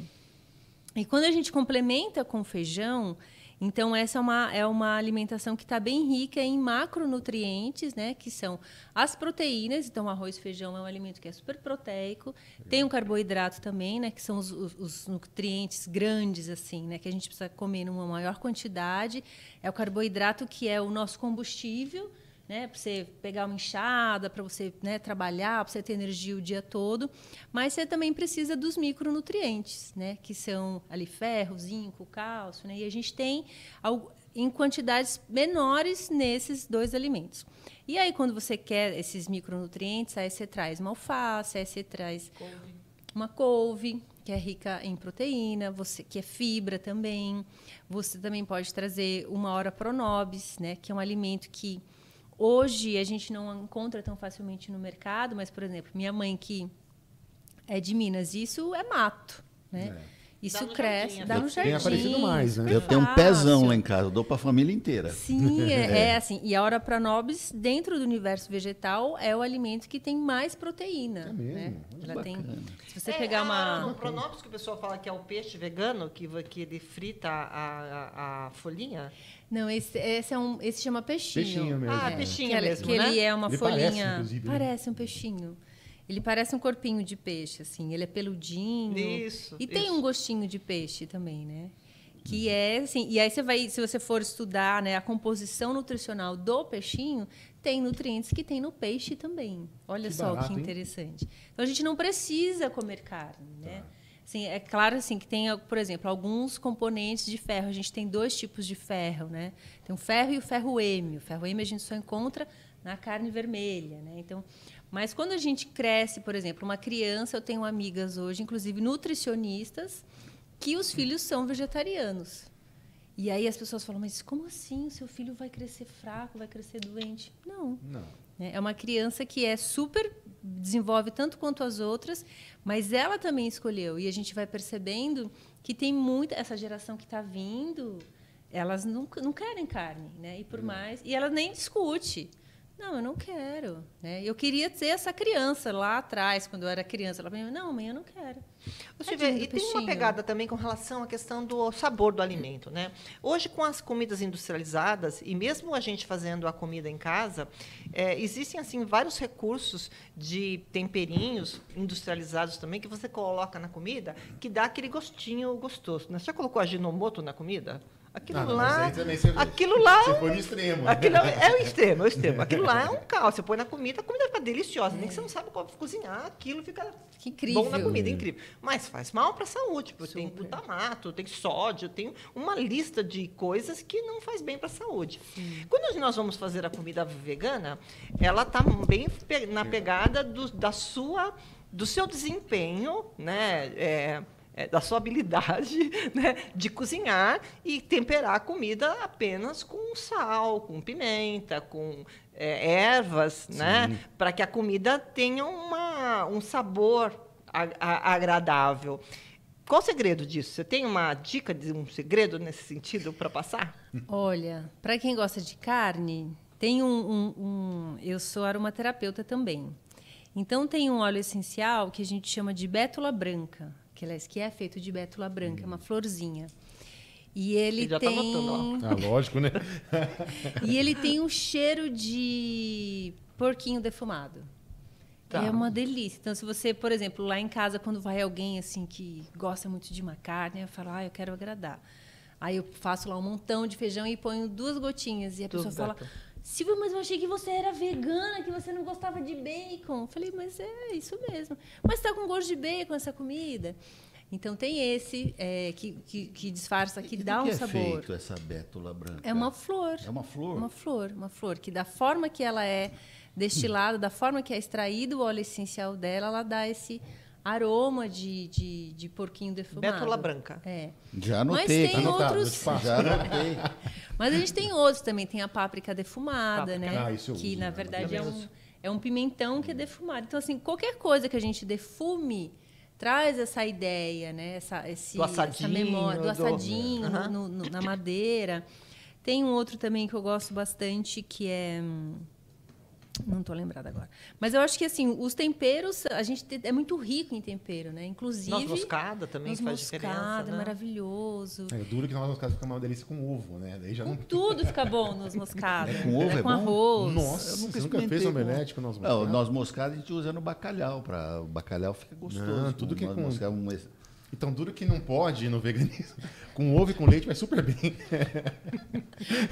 E quando a gente complementa com feijão, então essa é uma alimentação que está bem rica em macronutrientes, né, que são as proteínas. Então, arroz e feijão é um alimento que é super proteico. Tem um carboidrato também, né, que são os nutrientes grandes, assim, né, que a gente precisa comer numa maior quantidade. É o carboidrato que é o nosso combustível, né, para você pegar uma enxada, para você, né, trabalhar, para você ter energia o dia todo. Mas você também precisa dos micronutrientes, né, que são ali ferro, zinco, cálcio, né, e a gente tem em quantidades menores nesses dois alimentos. E aí, quando você quer esses micronutrientes, aí você traz uma alface, aí você traz uma couve, que é rica em proteína, que é fibra também. Você também pode trazer uma Ora Pronobis, né, que é um alimento que hoje a gente não encontra tão facilmente no mercado, mas, por exemplo, minha mãe, que é de Minas, isso é mato, né? Isso cresce, dá no jardim. Tem aparecido mais, né? Eu tenho um pezão lá em casa, eu dou para a família inteira. Sim, assim. E a Ora Pronobis, dentro do universo vegetal, é o alimento que tem mais proteína. É mesmo? Né? Ela tem, se você pegar O Pronobis, que o pessoal fala que é o peixe vegano, que ele frita a folhinha. Não, esse chama peixinho. Peixinho mesmo. Peixinho mesmo, que né? ele é uma ele folhinha... Parece um peixinho. Ele parece um corpinho de peixe, assim. Ele é peludinho. Isso. E tem um gostinho de peixe também, né? Que é assim... E aí se você for estudar, né, a composição nutricional do peixinho, tem nutrientes que tem no peixe também. Olha que só barato, que interessante. Então, a gente não precisa comer carne, né? Assim, é claro assim, que tem, por exemplo, alguns componentes de ferro. A gente tem 2 tipos de ferro, né? Tem o ferro e o ferro M. O ferro M a gente só encontra na carne vermelha, né? Então, mas quando a gente cresce, por exemplo, uma criança, eu tenho amigas hoje, inclusive nutricionistas, que os filhos são vegetarianos. E aí as pessoas falam, mas como assim? O seu filho vai crescer fraco, vai crescer doente? Não. É uma criança que desenvolve tanto quanto as outras, mas ela também escolheu. E a gente vai percebendo que tem essa geração que está vindo, elas não querem carne, né? E elas nem discutem. Não, eu não quero. Né? Eu queria ser essa criança lá atrás, quando eu era criança. Ela falou, não, mãe, eu não quero. E tem uma pegada também com relação à questão do sabor do alimento. Né? Hoje, com as comidas industrializadas, e mesmo a gente fazendo a comida em casa, existem assim, vários recursos de temperinhos industrializados também, que você coloca na comida, que dá aquele gostinho gostoso. Né? Você já colocou aginomoto na comida? Aquilo lá você foi no extremo. Aquilo é o extremo. Aquilo lá é um caos. Você põe na comida, a comida fica deliciosa. Nem que você não sabe como cozinhar, aquilo fica bom na comida, incrível. Mas faz mal para a saúde, porque tem glutamato, tem sódio, tem uma lista de coisas que não faz bem para a saúde. Quando nós vamos fazer a comida vegana, ela está bem na pegada do seu desempenho, né? Da sua habilidade, né, de cozinhar e temperar a comida apenas com sal, com pimenta, com ervas, né, para que a comida tenha um sabor agradável. Qual o segredo disso? Você tem uma dica de um segredo nesse sentido para passar? Olha, para quem gosta de carne, tem eu sou aromaterapeuta também. Então, tem um óleo essencial que a gente chama de bétula branca, que é feito de bétula branca, é uma florzinha. E ele já tem... Tá notando, ó. Lógico, né? E ele tem um cheiro de porquinho defumado. Tá. É uma delícia. Então, se você, por exemplo, lá em casa, quando vai alguém assim que gosta muito de uma carne, eu falo, eu quero agradar. Aí eu faço lá um montão de feijão e ponho 2 gotinhas. E a pessoa fala, Silvia, mas eu achei que você era vegana, que você não gostava de bacon. Eu falei, mas é isso mesmo. Mas está com gosto de bacon essa comida? Então tem esse que disfarça, que dá um sabor. O que é feito essa bétula branca? É uma flor. É uma flor? Uma flor, que da forma que ela é destilada, da forma que é extraído o óleo essencial dela, ela dá esse aroma de porquinho defumado. Bétula branca. É. Já anotei. Mas tem outros... Já anotei. Mas a gente tem outros também. Tem a páprica defumada, né? Ah, isso eu que, uso, na né? verdade, é um pimentão que é defumado. Então, assim, qualquer coisa que a gente defume traz essa ideia, né? Essa memória do assadinho na madeira. Tem um outro também que eu gosto bastante, que é... Não estou lembrada agora. Mas eu acho que, assim, os temperos, a gente é muito rico em tempero, né? Inclusive... Noz moscada também faz diferença, moscada, né? maravilhoso. Duro que noz moscada fica uma delícia com ovo, né? Daí já Com não... tudo fica bom noz moscada. Com ovo é com bom? arroz. Nossa, você nunca fez omelete com noz moscada? Não, noz moscada a gente usa no bacalhau. O bacalhau fica gostoso. Não, tudo que é noz com... moscada, Então, duro que não pode no veganismo. Com ovo e com leite vai super bem.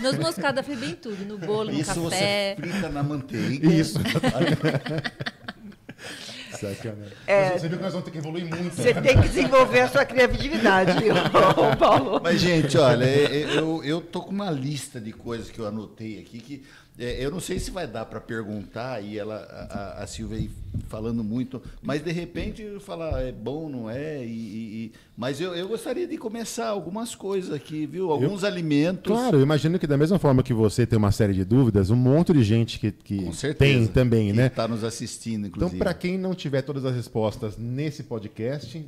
Noz moscada foi bem tudo. No bolo, no Isso café. você frita na manteiga. Isso. Sacanagem. Você viu que nós vamos ter que evoluir muito. Você tem que desenvolver a sua criatividade, ô, Paulo. Mas, gente, olha, eu tô com uma lista de coisas que eu anotei aqui que eu não sei se vai dar para perguntar e a Silvia aí falando muito, mas de repente eu falar é bom, não é? Mas eu gostaria de começar algumas coisas aqui, viu? Alguns alimentos. Claro, eu imagino que da mesma forma que você tem uma série de dúvidas, um monte de gente que Com certeza, tem também, que né? está nos assistindo, inclusive. Então, para quem não tiver todas as respostas nesse podcast,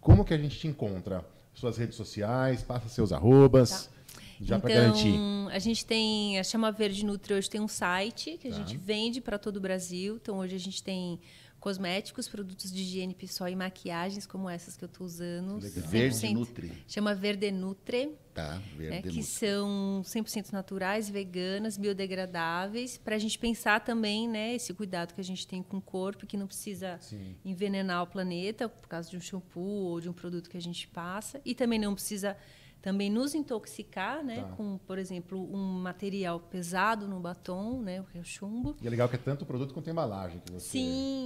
como que a gente te encontra? Suas redes sociais, passa seus arrobas. Tá. Já para então, garantir. a gente tem, a Chama Verde Nutri hoje tem um site que a gente vende para todo o Brasil. Então, hoje a gente tem cosméticos, produtos de higiene pessoal e maquiagens, como essas que eu estou usando. Verde Nutri. Chama Verde Nutri. Tá, Verde Nutri. Que são 100% naturais, veganas, biodegradáveis, para a gente pensar também, né, esse cuidado que a gente tem com o corpo, que não precisa envenenar o planeta por causa de um shampoo ou de um produto que a gente passa, e também não precisa também nos intoxicar, né, com, por exemplo, um material pesado no batom, né, o que é o chumbo. E é legal que é tanto o produto quanto a embalagem que você...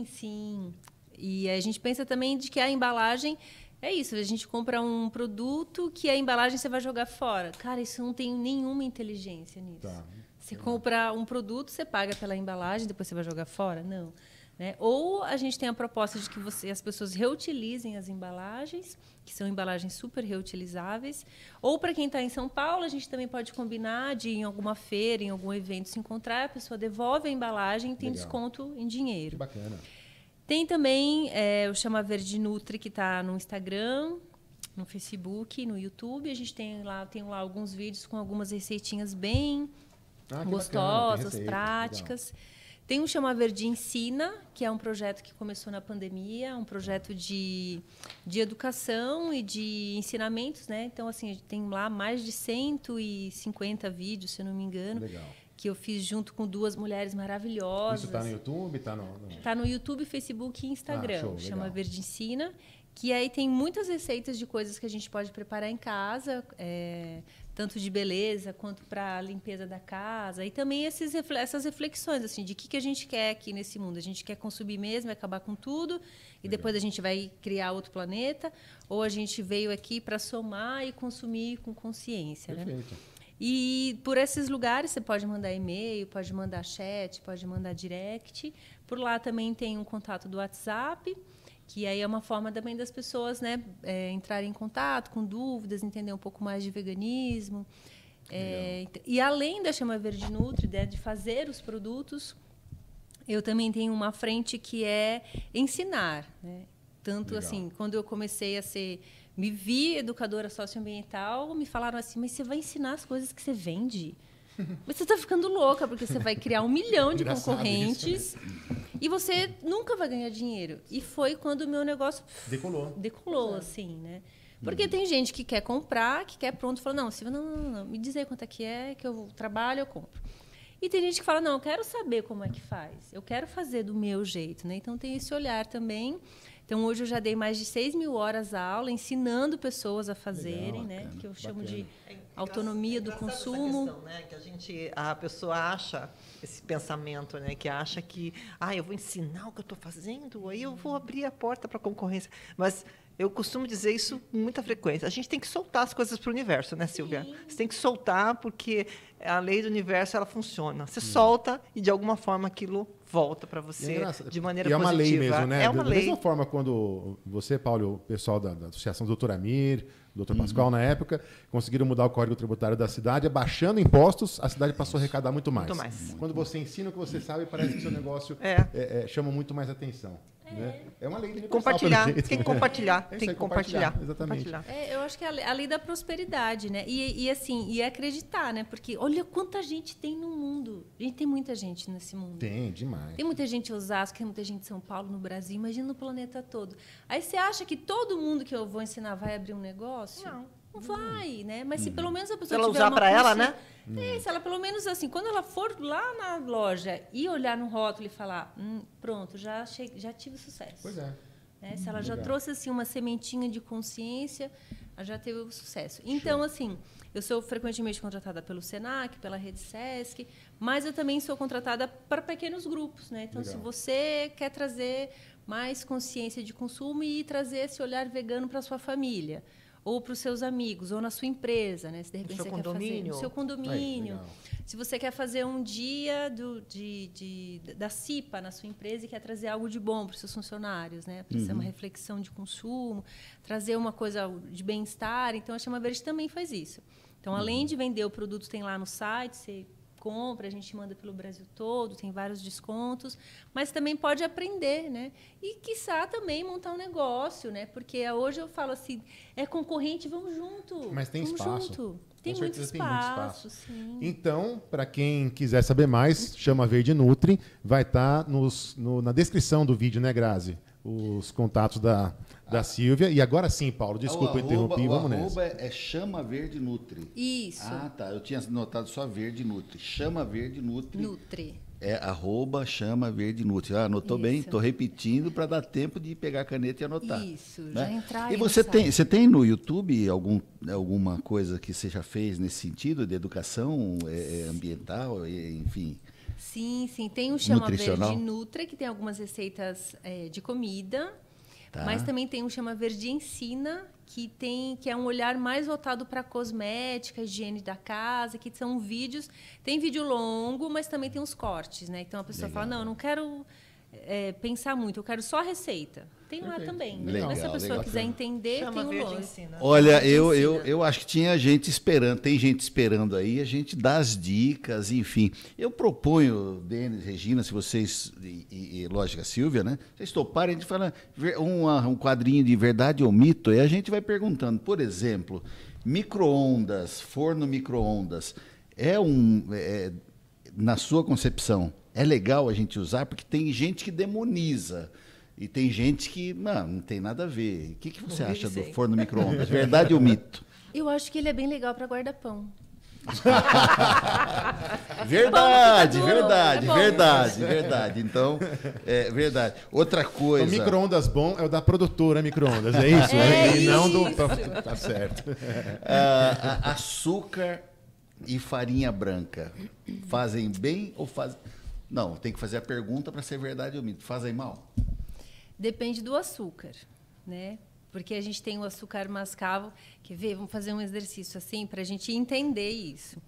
Sim. E a gente pensa também de que a embalagem é isso, a gente compra um produto que a embalagem você vai jogar fora. Cara, isso não tem nenhuma inteligência nisso. Tá. Você compra um produto, você paga pela embalagem, depois você vai jogar fora? Não. Né? Ou a gente tem a proposta de que as pessoas reutilizem as embalagens, que são embalagens super reutilizáveis. Ou, para quem está em São Paulo, a gente também pode combinar de, em alguma feira, em algum evento, se encontrar, a pessoa devolve a embalagem e tem desconto em dinheiro. Que bacana. Tem também o Chama Verde Nutri, que está no Instagram, no Facebook, no YouTube. A gente tem lá alguns vídeos com algumas receitinhas bem gostosas, receita, práticas. Legal. Tem o Chama Verde Ensina, que é um projeto que começou na pandemia, um projeto de educação e de ensinamentos, né? Então, assim, tem lá mais de 150 vídeos, se eu não me engano. Legal. Que eu fiz junto com 2 mulheres maravilhosas. Isso está no YouTube? Está no YouTube, Facebook e Instagram. Show, Chama legal. Verde Ensina. Que aí tem muitas receitas de coisas que a gente pode preparar em casa, tanto de beleza quanto para limpeza da casa. E também essas reflexões assim, de que a gente quer aqui nesse mundo. A gente quer consumir mesmo, acabar com tudo, e depois a gente vai criar outro planeta, ou a gente veio aqui para somar e consumir com consciência. Perfeito. Né? E por esses lugares você pode mandar e-mail, pode mandar chat, pode mandar direct. Por lá também tem um contato do WhatsApp, que aí é uma forma também das pessoas, né, entrarem em contato com dúvidas, entender um pouco mais de veganismo. E além da Chama Verde Nutri, de fazer os produtos, eu também tenho uma frente que é ensinar. Né? Tanto Legal. assim, quando eu comecei me vi educadora socioambiental, me falaram assim, mas você vai ensinar as coisas que você vende? Mas você está ficando louca, porque você vai criar 1 milhão de concorrentes isso, né? E você nunca vai ganhar dinheiro. E foi quando o meu negócio decolou assim, né? Porque tem gente que quer comprar, que quer pronto, fala, não, Silvia, não, me diz aí quanto é que eu trabalho, eu compro. E tem gente que fala, não, eu quero saber como é que faz, eu quero fazer do meu jeito, né? Então tem esse olhar também. Então, hoje eu já dei mais de 6.000 horas aula, ensinando pessoas a fazerem, Legal, né? bacana, Que eu chamo bacana. de autonomia do engraçado consumo. essa questão, né? Que a pessoa acha esse pensamento, né? Que acha que, eu vou ensinar o que eu estou fazendo, aí eu vou abrir a porta para a concorrência. Mas eu costumo dizer isso com muita frequência. A gente tem que soltar as coisas para o universo, né, Silvia? Sim. Você tem que soltar porque a lei do universo ela funciona. Você solta e de alguma forma aquilo volta para você de maneira positiva. E é uma lei positiva. mesmo, né? É uma da lei. mesma forma, quando você, Paulo, o pessoal da Associação Doutor Amir, Dr. Pascoal, na época, conseguiram mudar o Código Tributário da cidade, abaixando impostos, a cidade passou a arrecadar muito mais. Muito mais. Quando você ensina o que você sabe, parece que o seu negócio chama muito mais atenção. Né? É uma lei universal, Compartilhar. pelo jeito, Tem que compartilhar. É isso Tem aí, que compartilhar. Exatamente. Compartilhar. Eu acho que é a lei da prosperidade, né? E assim, e acreditar, né? Porque olha quanta gente tem no mundo. Tem muita gente nesse mundo. Tem, demais. Tem muita gente em Osasco, tem muita gente em São Paulo, no Brasil, imagina no planeta todo. Aí você acha que todo mundo que eu vou ensinar vai abrir um negócio? Não vai, né? Mas se pelo menos a pessoa Se ela tiver usar uma para ela, né? se ela pelo menos assim, quando ela for lá na loja e olhar no rótulo e falar, pronto, já tive sucesso. Pois é. Né? Se ela já Legal. trouxe assim uma sementinha de consciência, ela já teve o sucesso. Então, assim, eu sou frequentemente contratada pelo Senac, pela Rede Sesc, mas eu também sou contratada para pequenos grupos, né? Então, Legal. se você quer trazer mais consciência de consumo e trazer esse olhar vegano para sua família, ou para os seus amigos, ou na sua empresa, né? Se de repente seu você quer fazer condomínio. no seu condomínio. Aí, legal. Se você quer fazer um dia da CIPA na sua empresa e quer trazer algo de bom para os seus funcionários, né? Para ser uma reflexão de consumo, trazer uma coisa de bem-estar. Então, a Chama Verde também faz isso. Então, além de vender o produto, tem lá no site, você compra, a gente manda pelo Brasil todo, tem vários descontos, mas também pode aprender, né? E, quiçá, também montar um negócio, né? Porque hoje eu falo assim, é concorrente, vamos junto. Mas tem vamos espaço. Junto. Tem Com muito certeza espaço, tem muito sim. Então, para quem quiser saber mais, Chama Verde Nutri, vai estar na descrição do vídeo, né, Grazi? Os contatos da Silvia. E agora sim, Paulo, desculpa, eu interrompi, vamos nessa. O arroba é Chama Verde Nutri. Isso. Ah, tá. Eu tinha notado só Verde Nutri. Chama Verde Nutri. Nutri. É arroba Chama Verde Nutri. Anotou Isso. bem? Estou repetindo para dar tempo de pegar a caneta e anotar. Isso, né? já entrar E aí você no tem, site. você tem no YouTube alguma coisa que você já fez nesse sentido, de educação ambiental, enfim? Sim. Tem o Chama Nutricional? Verde Nutri, que tem algumas receitas de comida. Tá. Mas também tem o Chama Verde Ensina, que é um olhar mais voltado para cosmética, higiene da casa, que são vídeos. Tem vídeo longo, mas também tem os cortes, né? Então a pessoa fala, não, eu não quero pensar muito, eu quero só a receita. Tem lá também. Né? Legal, Mas se a pessoa legal. quiser entender, Chama tem o Verde longo. Ensina. Olha, Verde Ensina. eu acho que tinha gente esperando, tem gente esperando aí, a gente dá as dicas, enfim. Eu proponho, Denis, Regina, se vocês, e lógico, a Silvia, né? Vocês toparem, a gente fala um quadrinho de verdade ou mito, e a gente vai perguntando, por exemplo, micro-ondas, forno micro-ondas, na sua concepção, é legal a gente usar? Porque tem gente que demoniza. E tem gente que não tem nada a ver. O que você Não acha vive do sem. forno micro-ondas? Verdade ou mito? Eu acho que ele é bem legal para guarda-pão. Verdade, Bom, verdade, é bom. verdade. Então, é verdade. Outra O coisa. micro-ondas bom é o da produtora micro-ondas, é isso? É E não do... isso. Tá certo. Açúcar e farinha branca fazem bem ou fazem... Não, tem que fazer a pergunta para ser verdade ou mito. Fazem mal? Depende do açúcar, né? Porque a gente tem o açúcar mascavo. Quer ver? Vamos fazer um exercício assim para a gente entender isso.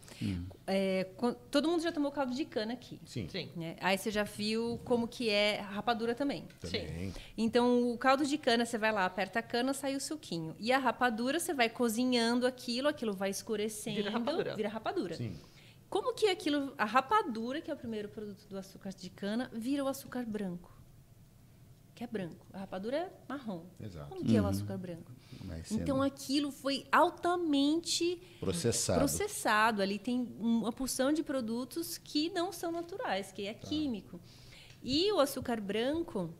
Todo mundo já tomou caldo de cana aqui. Sim. Sim. Né? Aí você já viu como que é a rapadura também. Também. Então, o caldo de cana, você vai lá, aperta a cana, sai o suquinho. E a rapadura, você vai cozinhando aquilo vai escurecendo. Vira rapadura. Sim. Como que a rapadura, que é o primeiro produto do açúcar de cana, vira o açúcar branco? Que é branco. A rapadura é marrom. Exato. Como que é o açúcar branco? Vai sendo Então, aquilo foi altamente processado. Ali tem uma porção de produtos que não são naturais, que é químico. E o açúcar branco,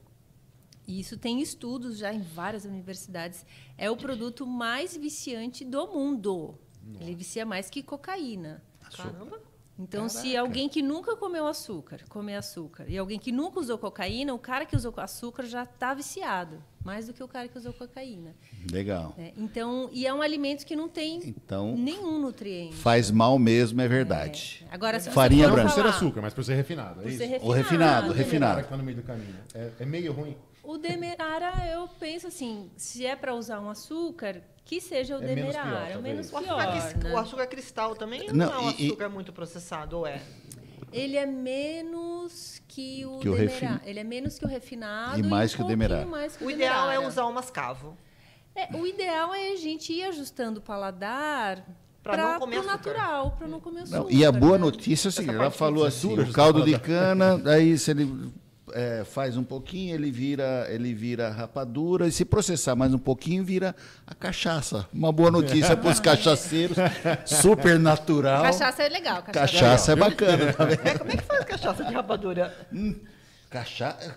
e isso tem estudos já em várias universidades, é o produto mais viciante do mundo. Ele vicia mais que cocaína. Caramba. Então, se alguém que nunca comeu açúcar, comer açúcar, e alguém que nunca usou cocaína, o cara que usou açúcar já está viciado. mais do que o cara que usou cocaína. Legal. Então, e é um alimento que não tem nenhum nutriente. Faz mal mesmo, é verdade. Agora, se farinha você for branca. Não por ser falar, açúcar, mas por ser refinado. É por isso? ser O refinado. Que tá no meio do caminho. É meio ruim. O demerara, eu penso assim, se é para usar um açúcar, que seja o É menos demerara, pior, é o talvez. menos O pior. açúcar, Né? o açúcar cristal também Não, não é um açúcar muito processado, ou é? Ele é menos que o Que o demerara. Ele é menos que o refinado E mais que o pouquinho demerara. mais que O ideal é demerara. usar o mascavo. O ideal é a gente ir ajustando o paladar Pra não para comer o açúcar. natural, para não comer açúcar. Não, e a boa né? notícia é o seguinte, Essa ela parte falou de assim, dura, o caldo de cana, aí se ele faz um pouquinho, ele vira rapadura, e se processar mais um pouquinho, vira a cachaça. Uma boa notícia para os cachaceiros, super natural. Cachaça é legal. Cachaça é bacana também. Como é que faz cachaça de rapadura?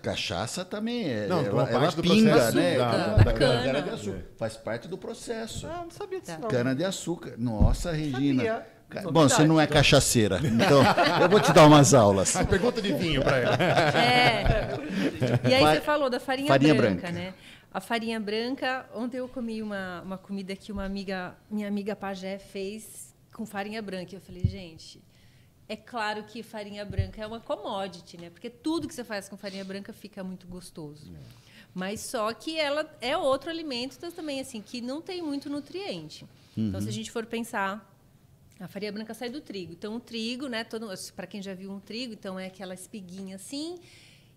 Cachaça também Não, ela parte do pinga, processo né? da cana. Cana de açúcar. Faz parte do processo. Ah, não sabia disso, não. Cana de açúcar. Nossa, Regina. Sabia. Bom, você não é cachaceira, então eu vou te dar umas aulas. A pergunta de vinho para ela. E aí você falou da farinha branca, branca, né? A farinha branca, ontem eu comi uma comida que minha amiga pajé fez com farinha branca. Eu falei, gente, é claro que farinha branca é uma commodity, né? Porque tudo que você faz com farinha branca fica muito gostoso. Mas só que ela é outro alimento também, assim, que não tem muito nutriente. Então, se a gente for pensar, a farinha branca sai do trigo. Então, o trigo, né? Para quem já viu um trigo, então é aquela espiguinha assim,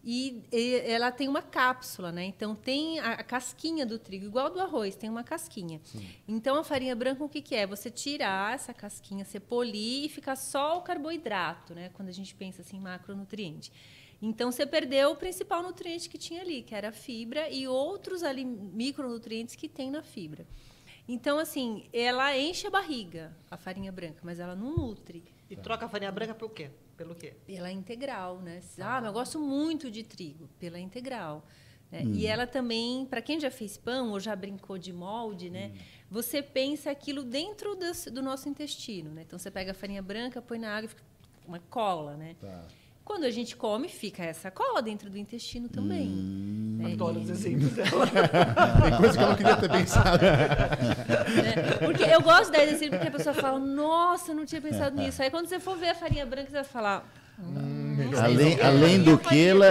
e ela tem uma cápsula, né? Então, tem a casquinha do trigo, igual do arroz, tem uma casquinha. Sim. Então, a farinha branca, o que é? Você tirar essa casquinha, você polir e ficar só o carboidrato, né? Quando a gente pensa assim, macronutriente. Então, você perdeu o principal nutriente que tinha ali, que era a fibra e outros micronutrientes que tem na fibra. Então, assim, ela enche a barriga, a farinha branca, mas ela não nutre. E troca a farinha branca pelo quê? Pelo quê? Pela integral, né? Mas eu gosto muito de trigo, pela integral. Né? E ela também, para quem já fez pão ou já brincou de molde, né? Você pensa aquilo dentro do nosso intestino, né? Então, você pega a farinha branca, põe na água e fica uma cola, né? Tá. Quando a gente come, fica essa cola dentro do intestino também. Né? Adoro os exemplos dela. Tem coisa que eu não queria ter pensado. Né? Porque eu gosto da exemplo porque a pessoa fala, nossa, não tinha pensado nisso. Aí quando você for ver a farinha branca, você vai falar... Além do que ela...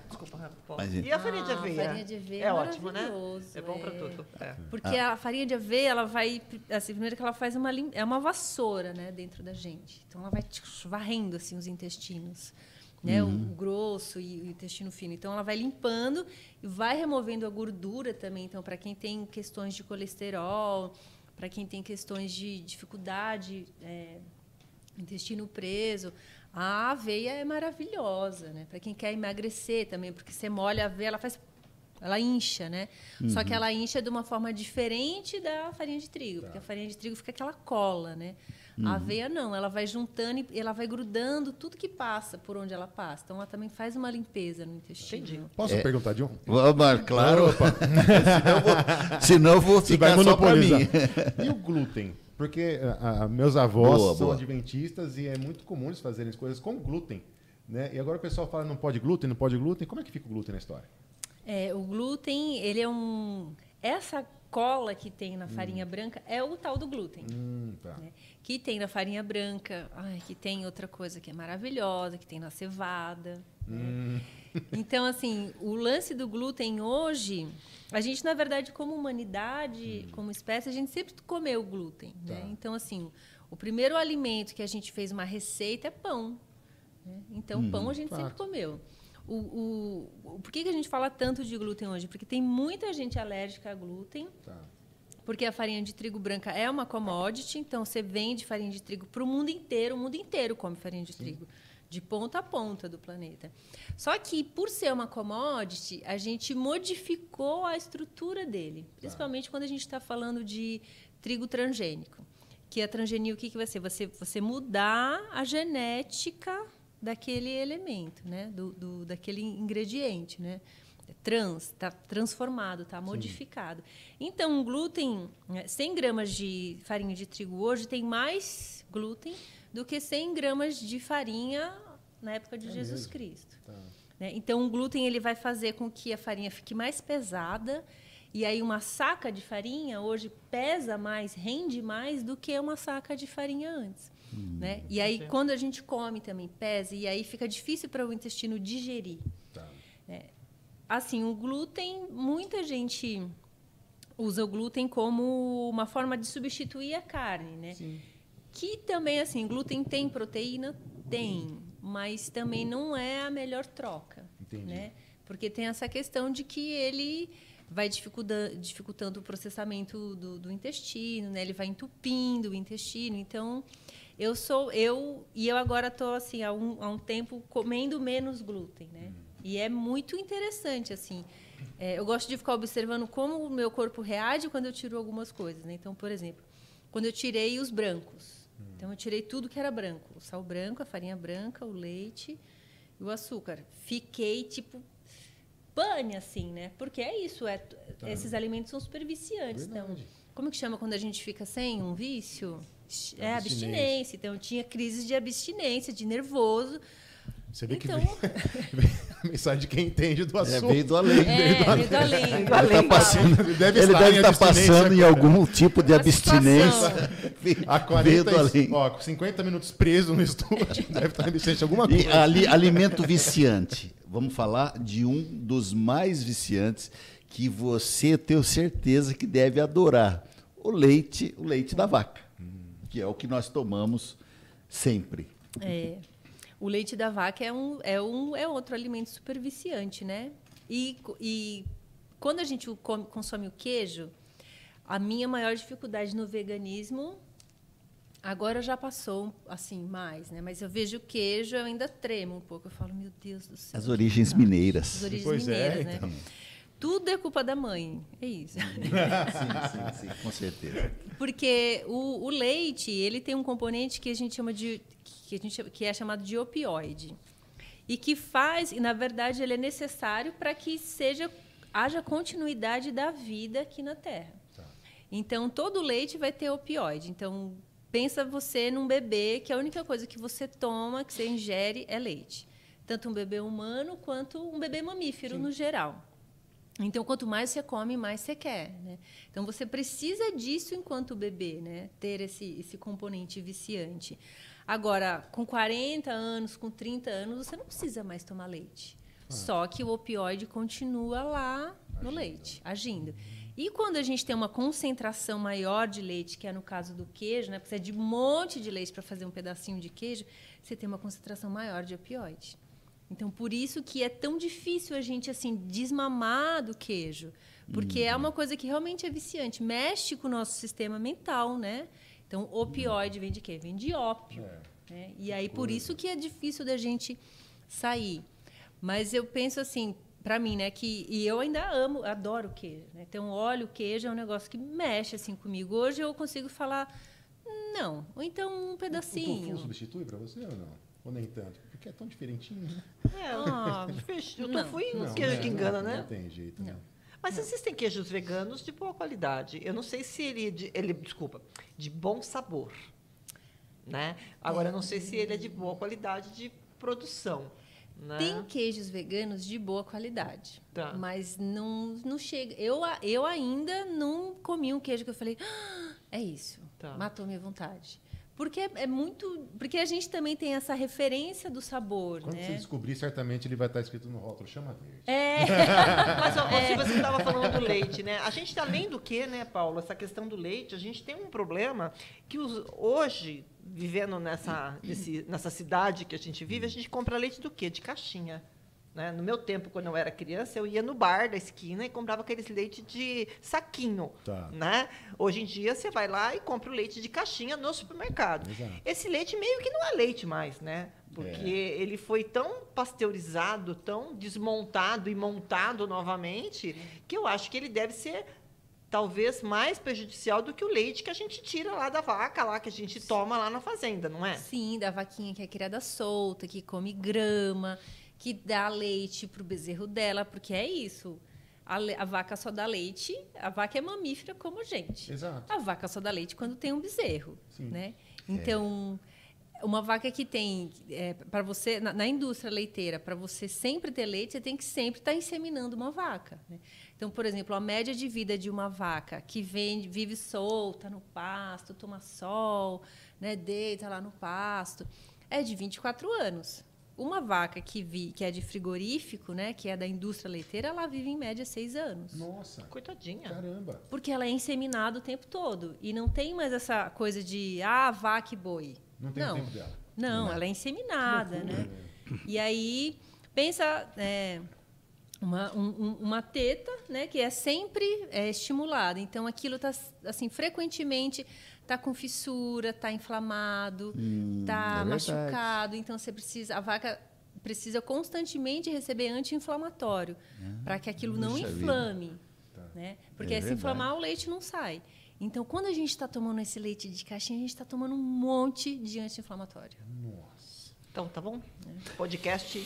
Desculpa, Mas, e a farinha de aveia? A farinha de aveia é ótimo, né? maravilhoso, É bom para tudo. É. Porque a farinha de aveia, ela vai... Assim, primeiro que ela faz uma vassoura, né, dentro da gente. Então, ela vai varrendo assim, os intestinos. Né, o grosso e o intestino fino. Então, ela vai limpando e vai removendo a gordura também. Então, para quem tem questões de colesterol, para quem tem questões de dificuldade, intestino preso, a aveia é maravilhosa, né? Para quem quer emagrecer também, porque você molha a aveia, ela incha, né? Só que ela incha de uma forma diferente da farinha de trigo, porque a farinha de trigo fica aquela cola, né? A aveia não, ela vai juntando e ela vai grudando tudo que passa por onde ela passa. Então, ela também faz uma limpeza no intestino. Entendi. Posso perguntar de um? Claro. Senão eu vou ficar só para mim. E o glúten? Porque meus avós são boa. adventistas e é muito comum eles fazerem coisas com glúten. Né? E agora o pessoal fala não pode glúten, não pode glúten. Como é que fica o glúten na história? O glúten, ele é essa cola que tem na farinha branca é o tal do glúten. Tá. Né? Que tem na farinha branca, que tem outra coisa que é maravilhosa, que tem na cevada. Né? Então, assim, o lance do glúten hoje, a gente, na verdade, como humanidade, como espécie, a gente sempre comeu glúten. Tá. Né? Então, assim, o primeiro alimento que a gente fez uma receita é pão. Né? Então, pão a gente sempre comeu. Por que a gente fala tanto de glúten hoje? Porque tem muita gente alérgica a glúten. Tá. Porque a farinha de trigo branca é uma commodity, então você vende farinha de trigo para o mundo inteiro come farinha de trigo, de ponta a ponta do planeta. Só que, por ser uma commodity, a gente modificou a estrutura dele, principalmente quando a gente está falando de trigo transgênico. Que a transgenia, o que vai ser? Você mudar a genética daquele elemento, né? daquele ingrediente, né? Está transformado, está modificado. Então, o glúten, 100 gramas de farinha de trigo hoje tem mais glúten do que 100 gramas de farinha na época de Jesus Cristo. Tá. né? Então, o glúten ele vai fazer com que a farinha fique mais pesada. E aí, uma saca de farinha hoje pesa mais, rende mais do que uma saca de farinha antes. Né? E aí, quando a gente come também pesa, e aí fica difícil para o intestino digerir. Tá. Né? Assim, o glúten, muita gente usa o glúten como uma forma de substituir a carne, né? Sim. Que também, assim, glúten tem proteína? Tem, mas também não é a melhor troca. Entendi. Né? Porque tem essa questão de que ele vai dificultando o processamento do intestino, né? Ele vai entupindo o intestino. Então, eu agora estou assim, há um tempo comendo menos glúten, né? E é muito interessante, assim. Eu gosto de ficar observando como o meu corpo reage quando eu tiro algumas coisas, né? Então, por exemplo, quando eu tirei os brancos. Então, eu tirei tudo que era branco. O sal branco, a farinha branca, o leite e o açúcar. Fiquei, tipo, pane, assim, né? Porque é isso. Esses alimentos são super viciantes. Então, como que chama quando a gente fica sem um vício? É abstinência. Então, eu tinha crises de abstinência, de nervoso. Você vê então, que vem a mensagem de quem entende do assunto. Veio do além. Veio do além. Ele deve estar passando em algum tipo de abstinência. Há 50 minutos preso no estúdio, deve estar em abstinência alguma coisa. E alimento viciante. Vamos falar de um dos mais viciantes que você, tenho certeza, que deve adorar. O leite da vaca, que é o que nós tomamos sempre. O leite da vaca é outro alimento super viciante, né? E quando a gente consome o queijo, a minha maior dificuldade no veganismo agora já passou assim mais, né? Mas eu vejo o queijo, eu ainda tremo um pouco. Eu falo, meu Deus do céu. As origens mineiras. As origens mineiras, né? Então. Tudo é culpa da mãe, é isso. Sim, com certeza. Porque o leite, ele tem um componente que a gente chama que é chamado de opioide. E na verdade, ele é necessário para que haja continuidade da vida aqui na Terra. Tá. Então, todo leite vai ter opioide. Então, pensa você num bebê que a única coisa que você toma, que você ingere, é leite. Tanto um bebê humano quanto um bebê mamífero, no geral. Então, quanto mais você come, mais você quer, né? Então, você precisa disso enquanto bebê, né? Ter esse componente viciante. Agora, com 40 anos, com 30 anos, você não precisa mais tomar leite. Só que o opioide continua lá no leite, agindo. E quando a gente tem uma concentração maior de leite, que é no caso do queijo, né? Precisa de um monte de leite para fazer um pedacinho de queijo, você tem uma concentração maior de opioide. Então, por isso que é tão difícil a gente assim desmamar do queijo, porque é uma coisa que realmente é viciante, mexe com o nosso sistema mental, né? Então, opioide vem de quê? Vem de ópio. Né? E aí, por isso que é difícil da gente sair. Mas eu penso assim, para mim, né, e eu ainda adoro queijo. Né? Então, olha, o queijo é um negócio que mexe assim comigo. Hoje eu consigo falar não, ou então um pedacinho. O tofu substitui para você ou não? Ou nem tanto? Porque é tão diferentinho, né? O tofu e o queijo que engana, né? Não tem jeito, né? Mas existem queijos veganos de boa qualidade. Eu não sei se de bom sabor, né? Agora, eu não sei se ele é de boa qualidade de produção. Né? Tem queijos veganos de boa qualidade, mas não chega. Eu ainda não comi um queijo que eu falei, é isso, matou minha vontade. Porque porque a gente também tem essa referência do sabor, Quando né? você descobrir, certamente ele vai estar escrito no rótulo, chama verde. Mas se você estava falando do leite, né? A gente, além do que, né, Paulo, essa questão do leite, a gente tem um problema que hoje, vivendo nessa cidade que a gente vive, a gente compra leite do quê? De caixinha. Né? No meu tempo, quando eu era criança, eu ia no bar da esquina e comprava aqueles leite de saquinho. Né? Hoje em dia, você vai lá e compra o leite de caixinha no supermercado. Exato. Esse leite meio que não é leite mais, né? Porque ele foi tão pasteurizado, tão desmontado e montado novamente, que eu acho que ele deve ser talvez mais prejudicial do que o leite que a gente tira lá da vaca, lá que a gente toma lá na fazenda, não é? Sim, da vaquinha que é criada solta, que come grama, que dá leite para o bezerro dela, porque é isso. A vaca só dá leite, a vaca é mamífera como a gente. Exato. A vaca só dá leite quando tem um bezerro. Né? Então, Uma vaca que tem, para você, na indústria leiteira, para você sempre ter leite, você tem que sempre estar inseminando uma vaca, né? Então, por exemplo, a média de vida de uma vaca que vive solta no pasto, toma sol, né, deita lá no pasto, é de 24 anos. Uma vaca que é de frigorífico, né, que é da indústria leiteira, ela vive em média 6 anos. Nossa. Coitadinha. Caramba. Porque ela é inseminada o tempo todo. E não tem mais essa coisa de vaca e boi. Não tem o tempo dela. Não, ela é inseminada, né? E aí, pensa uma teta, né, que é sempre estimulada. Então, aquilo está, assim, frequentemente está com fissura, está inflamado, está machucado. Então, a vaca precisa constantemente receber anti-inflamatório para que aquilo não inflame. Né? Porque se inflamar, o leite não sai. Então, quando a gente está tomando esse leite de caixinha, a gente está tomando um monte de anti-inflamatório. Nossa. Então, tá bom? Podcast.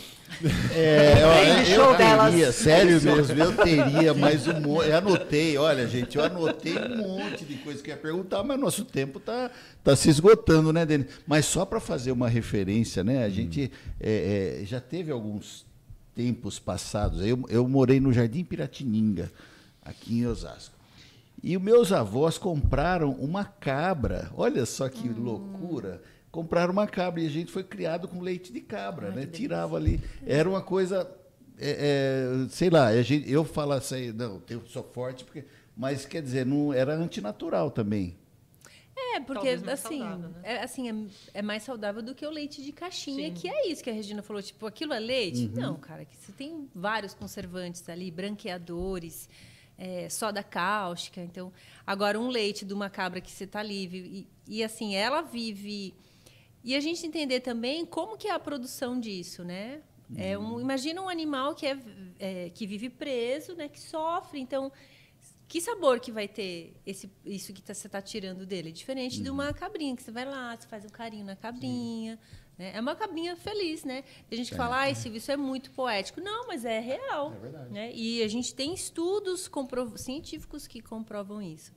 Eu teria, sério mesmo, eu teria mais um monte. Eu anotei, olha, gente, eu anotei um monte de coisa que eu ia perguntar, mas nosso tempo tá se esgotando, né, Denis? Mas só para fazer uma referência, né? A gente já teve alguns tempos passados. Eu morei no Jardim Piratininga, aqui em Osasco. E os meus avós compraram uma cabra. Olha só que loucura. Compraram uma cabra e a gente foi criado com leite de cabra, né? Tirava ali. Era uma coisa, sei lá, eu falo assim, não, eu sou forte, mas quer dizer, não era antinatural também. Porque mais assim, saudável, né? é mais saudável do que o leite de caixinha, Sim. que é isso que a Regina falou, tipo, aquilo é leite? Não, cara, que você tem vários conservantes ali, branqueadores, soda cáustica. Então, agora um leite de uma cabra que você está ali e assim, ela vive. E a gente entender também como que é a produção disso, né? Imagina um animal que vive preso, né? Que sofre. Então, que sabor que vai ter isso que você está tirando dele? Diferente de uma cabrinha, que você vai lá, você faz um carinho na cabrinha. Né? É uma cabrinha feliz, né? Tem gente que fala, Silvio, isso é muito poético. Não, mas é real. É verdade. Né? E a gente tem estudos científicos que comprovam isso.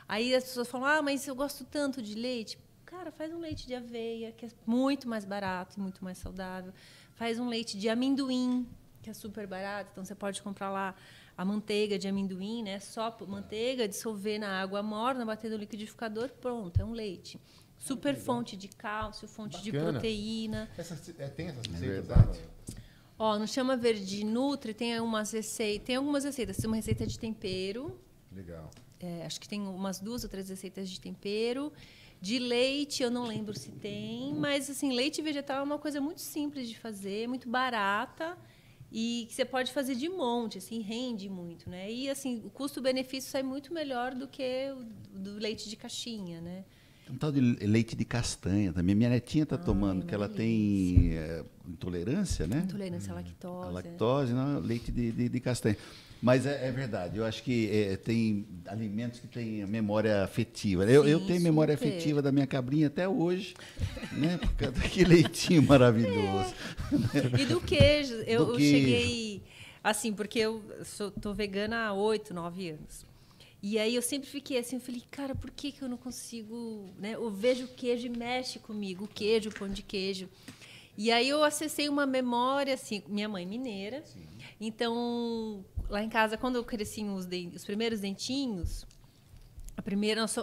Aí as pessoas falam, mas eu gosto tanto de leite. Cara, faz um leite de aveia, que é muito mais barato e muito mais saudável. Faz um leite de amendoim, que é super barato. Então, você pode comprar lá a manteiga de amendoim, né? Só manteiga, dissolver na água morna, bater no liquidificador, pronto, é um leite. Super fonte de cálcio, fonte de proteína. Tem essas receitas? No Chama Verde Nutri tem algumas receitas. Tem uma receita de tempero. Legal. Acho que tem umas 2 ou 3 receitas de tempero. De leite, eu não lembro se tem, mas assim, leite vegetal é uma coisa muito simples de fazer, muito barata e que você pode fazer de monte, assim, rende muito, né? E assim, o custo-benefício sai muito melhor do que o do leite de caixinha, né? Um tal de leite de castanha também. Minha netinha está tomando, que ela tem intolerância, né? Intolerância à lactose. A lactose, não, leite de castanha. Mas é verdade, eu acho que tem alimentos que têm memória afetiva. Eu tenho memória afetiva da minha cabrinha até hoje, né? Por causa daquele leitinho maravilhoso. E do queijo. Eu cheguei, assim, porque eu estou vegana há 8, 9 anos. E aí eu sempre fiquei assim, eu falei, cara, por que eu não consigo, né? Eu vejo o queijo e mexe comigo, o queijo, o pão de queijo. E aí eu acessei uma memória, assim, minha mãe mineira. Sim. Então, lá em casa, quando eu cresci os primeiros dentinhos,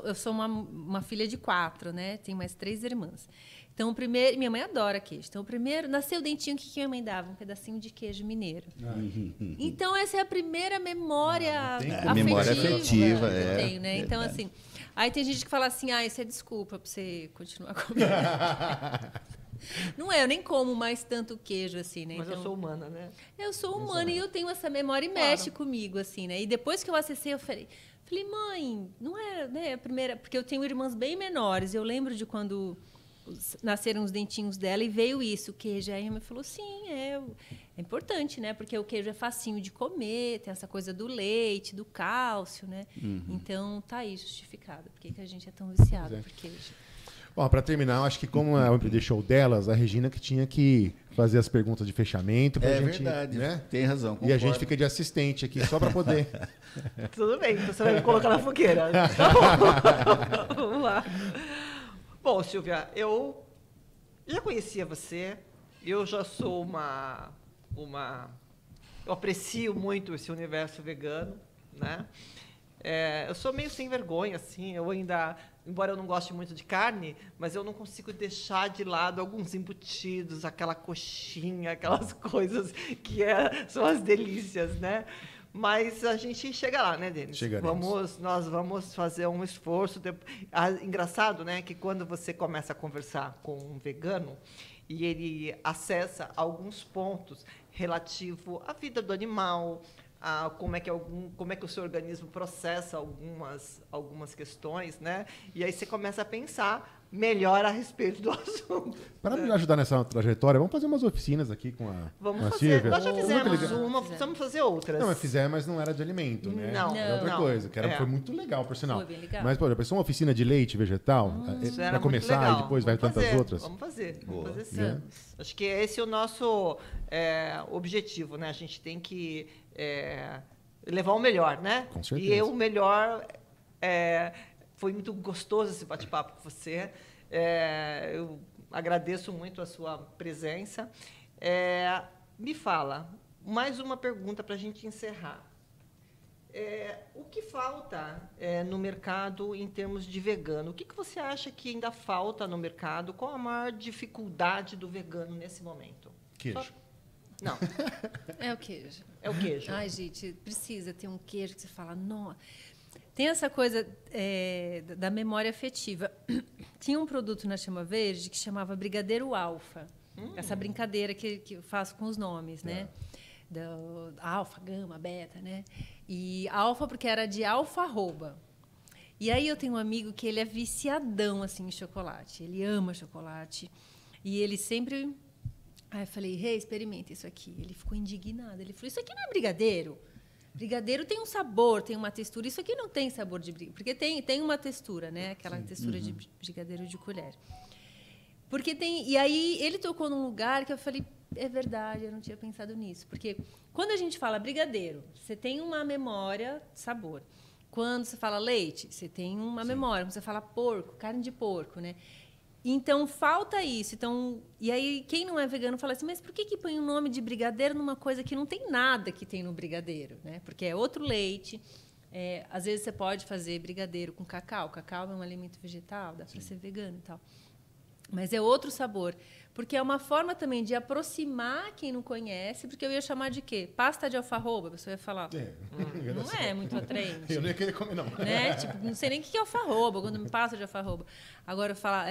eu sou uma filha de 4, né? Tenho mais 3 irmãs. Então, minha mãe adora queijo. Então, o primeiro, nasceu o dentinho, o que minha mãe dava? Um pedacinho de queijo mineiro. Então, essa é a primeira memória afetiva. Memória afetiva, que eu tenho, né? Então, assim, aí tem gente que fala assim, isso é desculpa para você continuar comendo. Não eu nem como mais tanto queijo, assim, né? Mas então, eu sou humana, né? Eu sou humana e eu tenho essa memória e mexe comigo, assim, né? E depois que eu acessei, eu falei, mãe, não é, né, a primeira... Porque eu tenho irmãs bem menores. Eu lembro de quando nasceram os dentinhos dela e veio isso, o queijo. Aí a minha mãe falou, sim, é importante, né? Porque o queijo é facinho de comer, tem essa coisa do leite, do cálcio, né? Então, tá aí justificado. Por que a gente é tão viciado por queijo? Bom, para terminar, eu acho que como é o MPD Show delas, a Regina que tinha que fazer as perguntas de fechamento. Pra gente, verdade, né? Tem razão. Concordo. E a gente fica de assistente aqui, só para poder... Tudo bem, então você vai me colocar na fogueira. Tá bom. Vamos lá. Bom, Silvia, eu Eu já conhecia você, eu já sou eu aprecio muito esse universo vegano, né? Eu sou meio sem vergonha, assim, eu ainda, embora eu não goste muito de carne, mas eu não consigo deixar de lado alguns embutidos, aquela coxinha, aquelas coisas que são as delícias, né? Mas a gente chega lá, né, Denis? Nós vamos fazer um esforço. Engraçado, né, que quando você começa a conversar com um vegano e ele acessa alguns pontos relativo à vida do animal, a como é que o seu organismo processa algumas questões, né? E aí você começa a pensar melhor a respeito do assunto. Para me ajudar nessa trajetória, vamos fazer umas oficinas aqui com a Silvia. Nós já fizemos uma, precisamos fazer outras. Não, mas não era de alimento, né? Não. Era outra coisa, que foi muito legal, por sinal. Foi bem legal. Mas, pô, já pensou uma oficina de leite vegetal? Para começar e depois vai tantas outras? Vamos fazer sim. Acho que esse é o nosso objetivo, né? A gente tem que levar o melhor, né? Com certeza. E o melhor foi muito gostoso esse bate-papo com você. Eu agradeço muito a sua presença. Me fala, mais uma pergunta para a gente encerrar. O que falta no mercado em termos de vegano? O que você acha que ainda falta no mercado? Qual a maior dificuldade do vegano nesse momento? Queijo. Não. É o queijo. É o queijo. Ai, gente, precisa ter um queijo que você fala, não. Tem essa coisa da memória afetiva. Tinha um produto na Chama Verde que chamava Brigadeiro Alfa. Essa brincadeira que eu faço com os nomes, né? Do alfa, gama, beta, né? E alfa porque era de alfarroba. E aí eu tenho um amigo que ele é viciadão assim em chocolate. Ele ama chocolate. E ele sempre... Aí eu falei, experimenta isso aqui. Ele ficou indignado. Ele falou, isso aqui não é brigadeiro? Brigadeiro tem um sabor, tem uma textura. Isso aqui não tem sabor de brigadeiro. Porque tem uma textura, né? Aquela textura de brigadeiro de colher. Porque tem... E aí ele tocou num lugar que eu falei, é verdade, eu não tinha pensado nisso. Porque quando a gente fala brigadeiro, você tem uma memória de sabor. Quando você fala leite, você tem uma memória. Quando você fala porco, carne de porco, né? Então, falta isso. Então, e aí, quem não é vegano fala assim, mas por que põe o nome de brigadeiro numa coisa que não tem nada que tem no brigadeiro? Né? Porque é outro leite. Às vezes, você pode fazer brigadeiro com cacau. Cacau é um alimento vegetal, dá para ser vegano e tal. Mas é outro sabor. Porque é uma forma também de aproximar quem não conhece, porque eu ia chamar de quê? Pasta de alfarroba, a pessoa ia falar. Não é muito atraente. Eu nem ia querer comer, não. Né? Tipo, não sei nem o que é alfarroba, quando me passa de alfarroba. Agora, eu falo,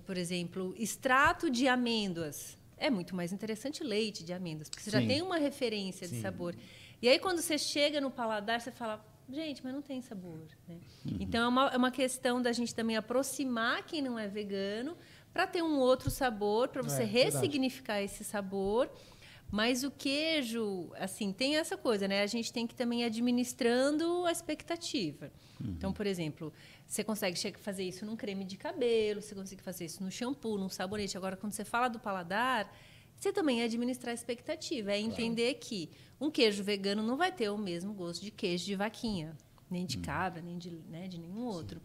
por exemplo, extrato de amêndoas. É muito mais interessante leite de amêndoas, porque você já tem uma referência de sabor. E aí, quando você chega no paladar, você fala, gente, mas não tem sabor. Né? Então, é uma questão da gente também aproximar quem não é vegano para ter um outro sabor, para você ressignificar esse sabor. Mas o queijo, assim, tem essa coisa, né? A gente tem que também ir administrando a expectativa. Então, por exemplo, você consegue fazer isso num creme de cabelo, você consegue fazer isso no shampoo, num sabonete. Agora, quando você fala do paladar, você também é administrar a expectativa. É entender que um queijo vegano não vai ter o mesmo gosto de queijo de vaquinha, nem de cabra, nem de nenhum outro.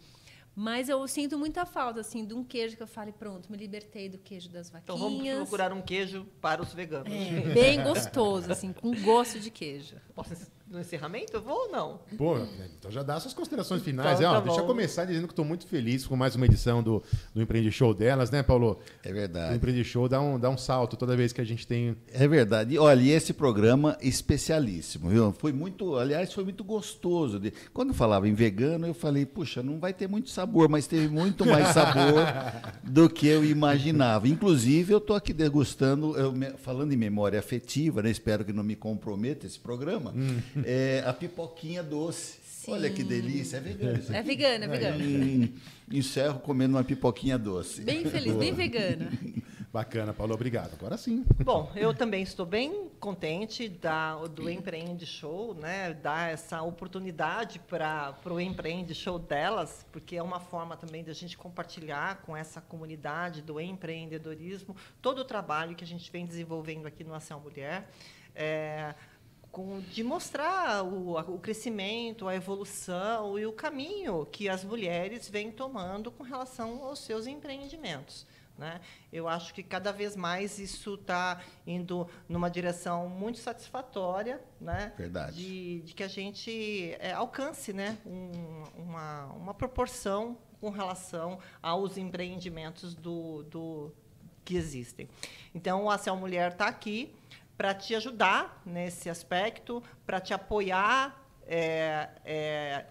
Mas eu sinto muita falta, assim, de um queijo que eu fale, pronto, me libertei do queijo das vaquinhas. Então vamos procurar um queijo para os veganos. Bem gostoso, assim, com gosto de queijo. Posso no encerramento? Eu vou ou não? Pô, então já dá suas considerações finais. Então, Deixa eu começar dizendo que estou muito feliz com mais uma edição do Empreende Show delas, né, Paulo? É verdade. O Empreende Show dá um salto toda vez que a gente tem... É verdade. Olha, e esse programa especialíssimo, viu? Foi muito gostoso. Quando eu falava em vegano, eu falei, puxa, não vai ter muito sabor, mas teve muito mais sabor do que eu imaginava. Inclusive, eu estou aqui degustando, falando em memória afetiva, né? Espero que não me comprometa esse programa, a pipoquinha doce. Sim. Olha que delícia, é vegano isso aqui. É vegano. Encerro comendo uma pipoquinha doce. Bem feliz, bem vegana. Bacana, Paulo, obrigado. Agora sim. Bom, eu também estou bem contente do Empreende Show, né? Dar essa oportunidade para o Empreende Show delas, porque é uma forma também de a gente compartilhar com essa comunidade do empreendedorismo todo o trabalho que a gente vem desenvolvendo aqui no Ação Mulher. De mostrar o crescimento, a evolução e o caminho que as mulheres vêm tomando com relação aos seus empreendimentos. né? Eu acho que cada vez mais isso está indo numa direção muito satisfatória, né? Verdade. De que a gente alcance, né? Uma proporção com relação aos empreendimentos que existem. Então, a Cell Mulher está aqui para te ajudar nesse aspecto, para te apoiar,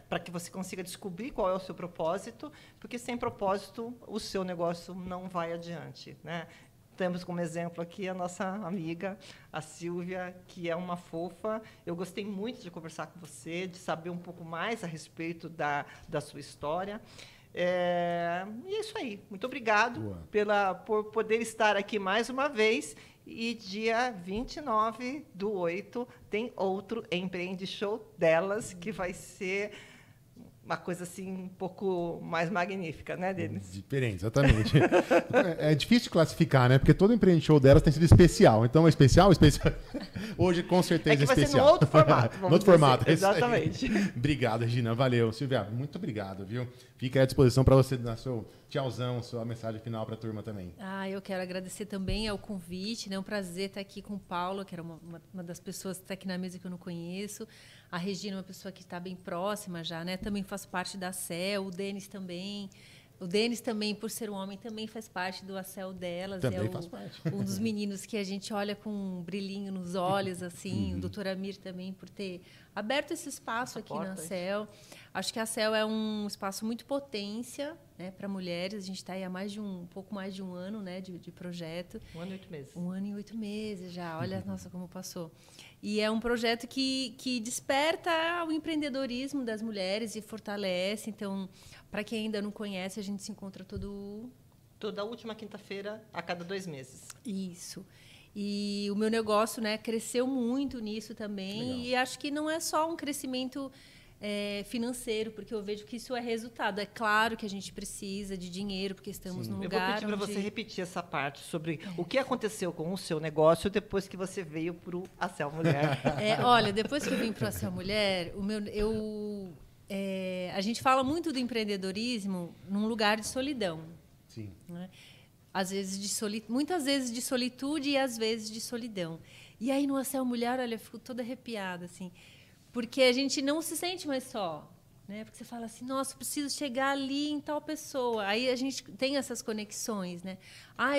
para que você consiga descobrir qual é o seu propósito, porque sem propósito o seu negócio não vai adiante, né? Temos como exemplo aqui a nossa amiga, a Silvia, que é uma fofa. Eu gostei muito de conversar com você, de saber um pouco mais a respeito da sua história. E é isso aí. Muito obrigado por poder estar aqui mais uma vez. E dia 29/8 tem outro Empreende Show delas, que vai ser uma coisa assim um pouco mais magnífica, né, Denis? Diferente, exatamente. É difícil de classificar, né? Porque todo Empreende Show delas tem sido especial. Então, especial. Hoje, com certeza, é que vai especial. ser no outro formato. No outro formato, assim. Exatamente. Obrigado, Regina. Valeu. Silvia, muito obrigado, viu? Fica à disposição para você dar seu tchauzão, sua mensagem final para a turma também. Eu quero agradecer também ao convite, né? É um prazer estar aqui com o Paulo, que era uma das pessoas que está aqui na mesa que eu não conheço. A Regina é uma pessoa que está bem próxima já, né? Também faz parte da ACEL, o Denis também. O Denis também, por ser um homem, também faz parte do ACEL delas. Também faz parte. Um dos meninos que a gente olha com um brilhinho nos olhos, assim. O doutor Amir também, por ter aberto esse espaço aqui na ACEL. Acho que a ACEL é um espaço muito potência, né, para mulheres. A gente está aí há pouco mais de um ano, né, de projeto. 1 ano e 8 meses. 1 ano e 8 meses já. Olha, nossa, como passou. E é um projeto que desperta o empreendedorismo das mulheres e fortalece. Então, para quem ainda não conhece, a gente se encontra toda última quinta-feira, a cada 2 meses. Isso. E o meu negócio, né, cresceu muito nisso também. Legal. E acho que não é só um crescimento financeiro, porque eu vejo que isso é resultado. É claro que a gente precisa de dinheiro, porque estamos num lugar. Eu vou pedir para você repetir essa parte sobre o que aconteceu com o seu negócio depois que você veio para o ACEL Mulher. Olha, depois que eu vim para o ACEL Mulher, a gente fala muito do empreendedorismo num lugar de solidão. Sim. Né? Muitas vezes de solitude e às vezes de solidão. E aí no ACEL Mulher, olha, eu fico toda arrepiada, assim. Porque a gente não se sente mais só, né? Porque você fala assim, nossa, eu preciso chegar ali em tal pessoa. Aí a gente tem essas conexões, né?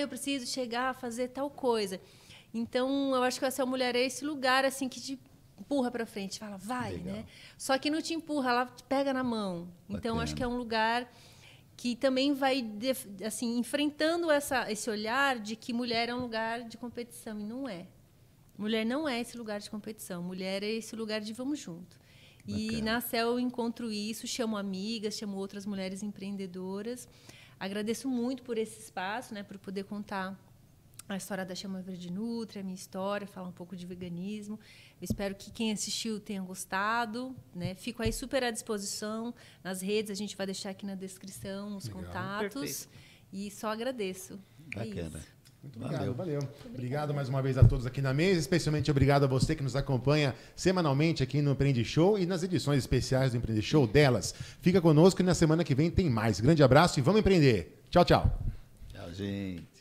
Eu preciso chegar a fazer tal coisa. Então, eu acho que essa mulher é esse lugar assim que te empurra para frente, fala, vai, legal, né? Só que não te empurra, ela te pega na mão. Então, acho que é um lugar que também vai assim enfrentando esse olhar de que mulher é um lugar de competição, e não é. Mulher não é esse lugar de competição. Mulher é esse lugar de vamos junto. Bacana. E na CEL eu encontro isso, chamo amigas, chamo outras mulheres empreendedoras. Agradeço muito por esse espaço, né, por poder contar a história da Chama Verde Nutri, a minha história, falar um pouco de veganismo. Eu espero que quem assistiu tenha gostado, né? Fico aí super à disposição nas redes, a gente vai deixar aqui na descrição os legal, contatos. Perfeito. E só agradeço. Bacana. Muito obrigado, valeu. Obrigado mais uma vez a todos aqui na mesa, especialmente obrigado a você que nos acompanha semanalmente aqui no Empreende Show e nas edições especiais do Empreende Show delas. Fica conosco e na semana que vem tem mais. Grande abraço e vamos empreender. Tchau, tchau. Tchau, gente.